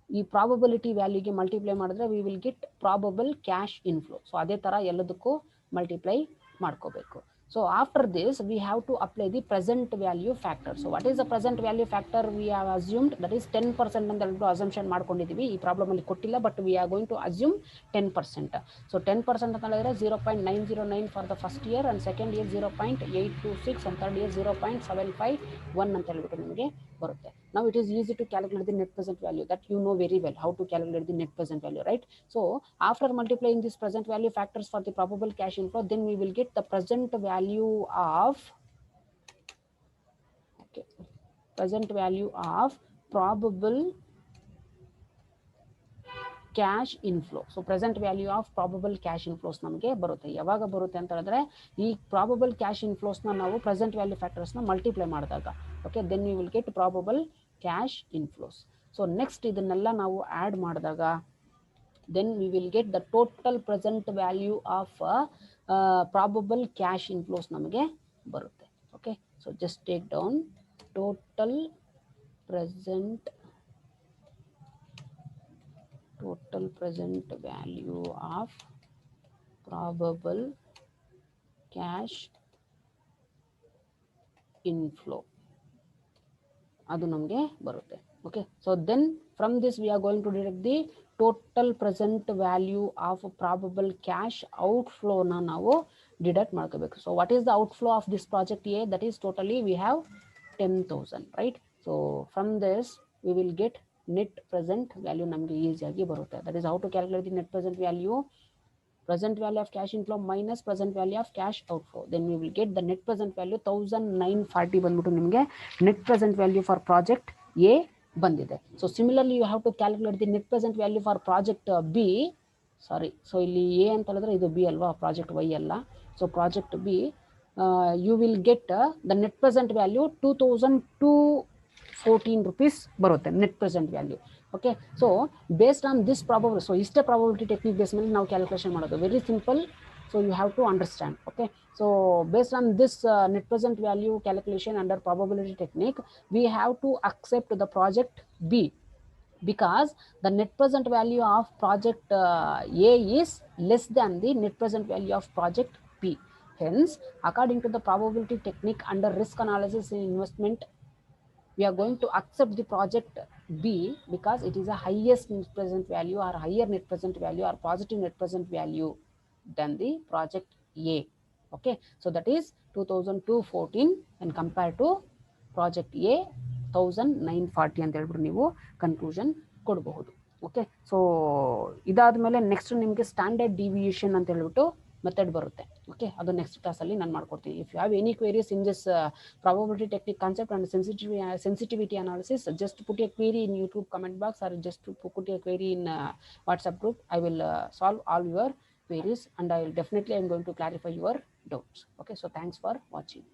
ಈ ಪ್ರಾಬಬಿಲಿಟಿ ವ್ಯಾಲ್ಯೂಗೆ ಮಲ್ಟಿಪ್ಲೈ ಮಾಡಿದ್ರೆ we will get probable cash inflow. So ಅದೇ ಥರ ಎಲ್ಲದಕ್ಕೂ ಮಲ್ಟಿಪ್ಲೈ ಮಾಡ್ಕೋಬೇಕು. So after this we have to apply the present value factor. So what is the present value factor? We have assumed that is 10% ಅಂತ ಹೇಳ್ಬಿಟ್ಟು assumption ಮಾಡ್ಕೊಂಡಿದ್ದೀವಿ. ಈ problem ಅಲ್ಲಿ ಕೊಟ್ಟಿಲ್ಲ, but we are going to assume 10%. So 10% ಅಂತ ಹೇಳಿದ್ರೆ 0.909 for the first year and second year 0.826 and third year 0.751 ಅಂತ ಹೇಳ್ಬಿಟ್ಟು ನಿಮಗೆ ಬರುತ್ತೆ. Now it is easy to calculate the net present value, that you know very well how to calculate the net present value, right? So after multiplying these present value factors for the probable cash inflow, then we will get the present value of probable cash inflow. So present value of probable cash inflows ನಮಗೆ ಬರುತ್ತೆ. ಯಾವಾಗ ಬರುತ್ತೆ ಅಂತ ಹೇಳಿದ್ರೆ ಈ probable cash ಇನ್ಫ್ಲೋಸ್ನ ನಾವು present value ಫ್ಯಾಕ್ಟರ್ಸ್ನ ಮಲ್ಟಿಪ್ಲೈ ಮಾಡಿದಾಗ. Okay, then you will get probable cash inflows. So next ಇದನ್ನೆಲ್ಲ ನಾವು ಆ್ಯಡ್ ಮಾಡಿದಾಗ then we will get the total present value of probable cash inflows ನಮಗೆ ಬರುತ್ತೆ. Okay, so just take down total present value of probable cash inflow ಅದು ನಮಗೆ ಬರುತ್ತೆ. Okay, so then from this we are going to deduct the total present value of probable cash outflow na ನಾವು deduct ಮಾಡ್ಕೋಬೇಕು. So what is the outflow of this project A? That is totally we have 10,000, right? So from this we will get net present value ನಮಗೆ easy ಆಗಿ ಬರುತ್ತೆ. That is how to calculate the net present value of cash inflow minus present value of cash outflow. Then we will get the net present value 1940 ಬಂದ್ಬಿಟ್ಟು ನಿಮಗೆ net present value for project A ಬಂದಿದೆ. So similarly you have to calculate the net present value for project B. Sorry, so ಇಲ್ಲಿ A ಅಂತ ಹೇಳಿದ್ರೆ ಇದು B ಅಲ್ವಾ, project Y ಅಲ್ಲ. So project B you will get the net present value 2214 rupees ಬರುತ್ತೆ net present value. Okay, so based on this probability, so ಇಷ್ಟೇ probability technique based ಮೇಲೆ ನಾವು calculation ಮಾಡೋದು, very simple. So you have to understand. Okay, so based on this net present value calculation under probability technique, we have to accept the project B because the net present value of project A is less than the net present value of project B. Hence, according to the probability technique under risk analysis in investment, we are going to accept the project B because it is a highest net present value or higher net present value or positive net present value than the project A. Okay, so that is 2214 and compared to project A 1940 ಅಂತ ಹೇಳ್ಬಿಟ್ಟು ನೀವು conclusion ಕೊಡಬಹುದು. Okay, so ಇದಾದ್ಮೇಲೆ next ನಿಮಗೆ standard deviation ಅಂತ ಹೇಳ್ಬಿಟ್ಟು method ಬರುತ್ತೆ. Okay, ಅದು ನೆಕ್ಸ್ಟ್ ಕ್ಲಾಸಲ್ಲಿ ನಾನು ಮಾಡ್ಕೊಡ್ತೀನಿ. If you have any queries in this probability technique concept and sensitivity analysis, just put a query in YouTube comment box or just put a query in WhatsApp group. I will solve all your queries and I will definitely I'm going to clarify your doubts. Okay, so thanks for watching.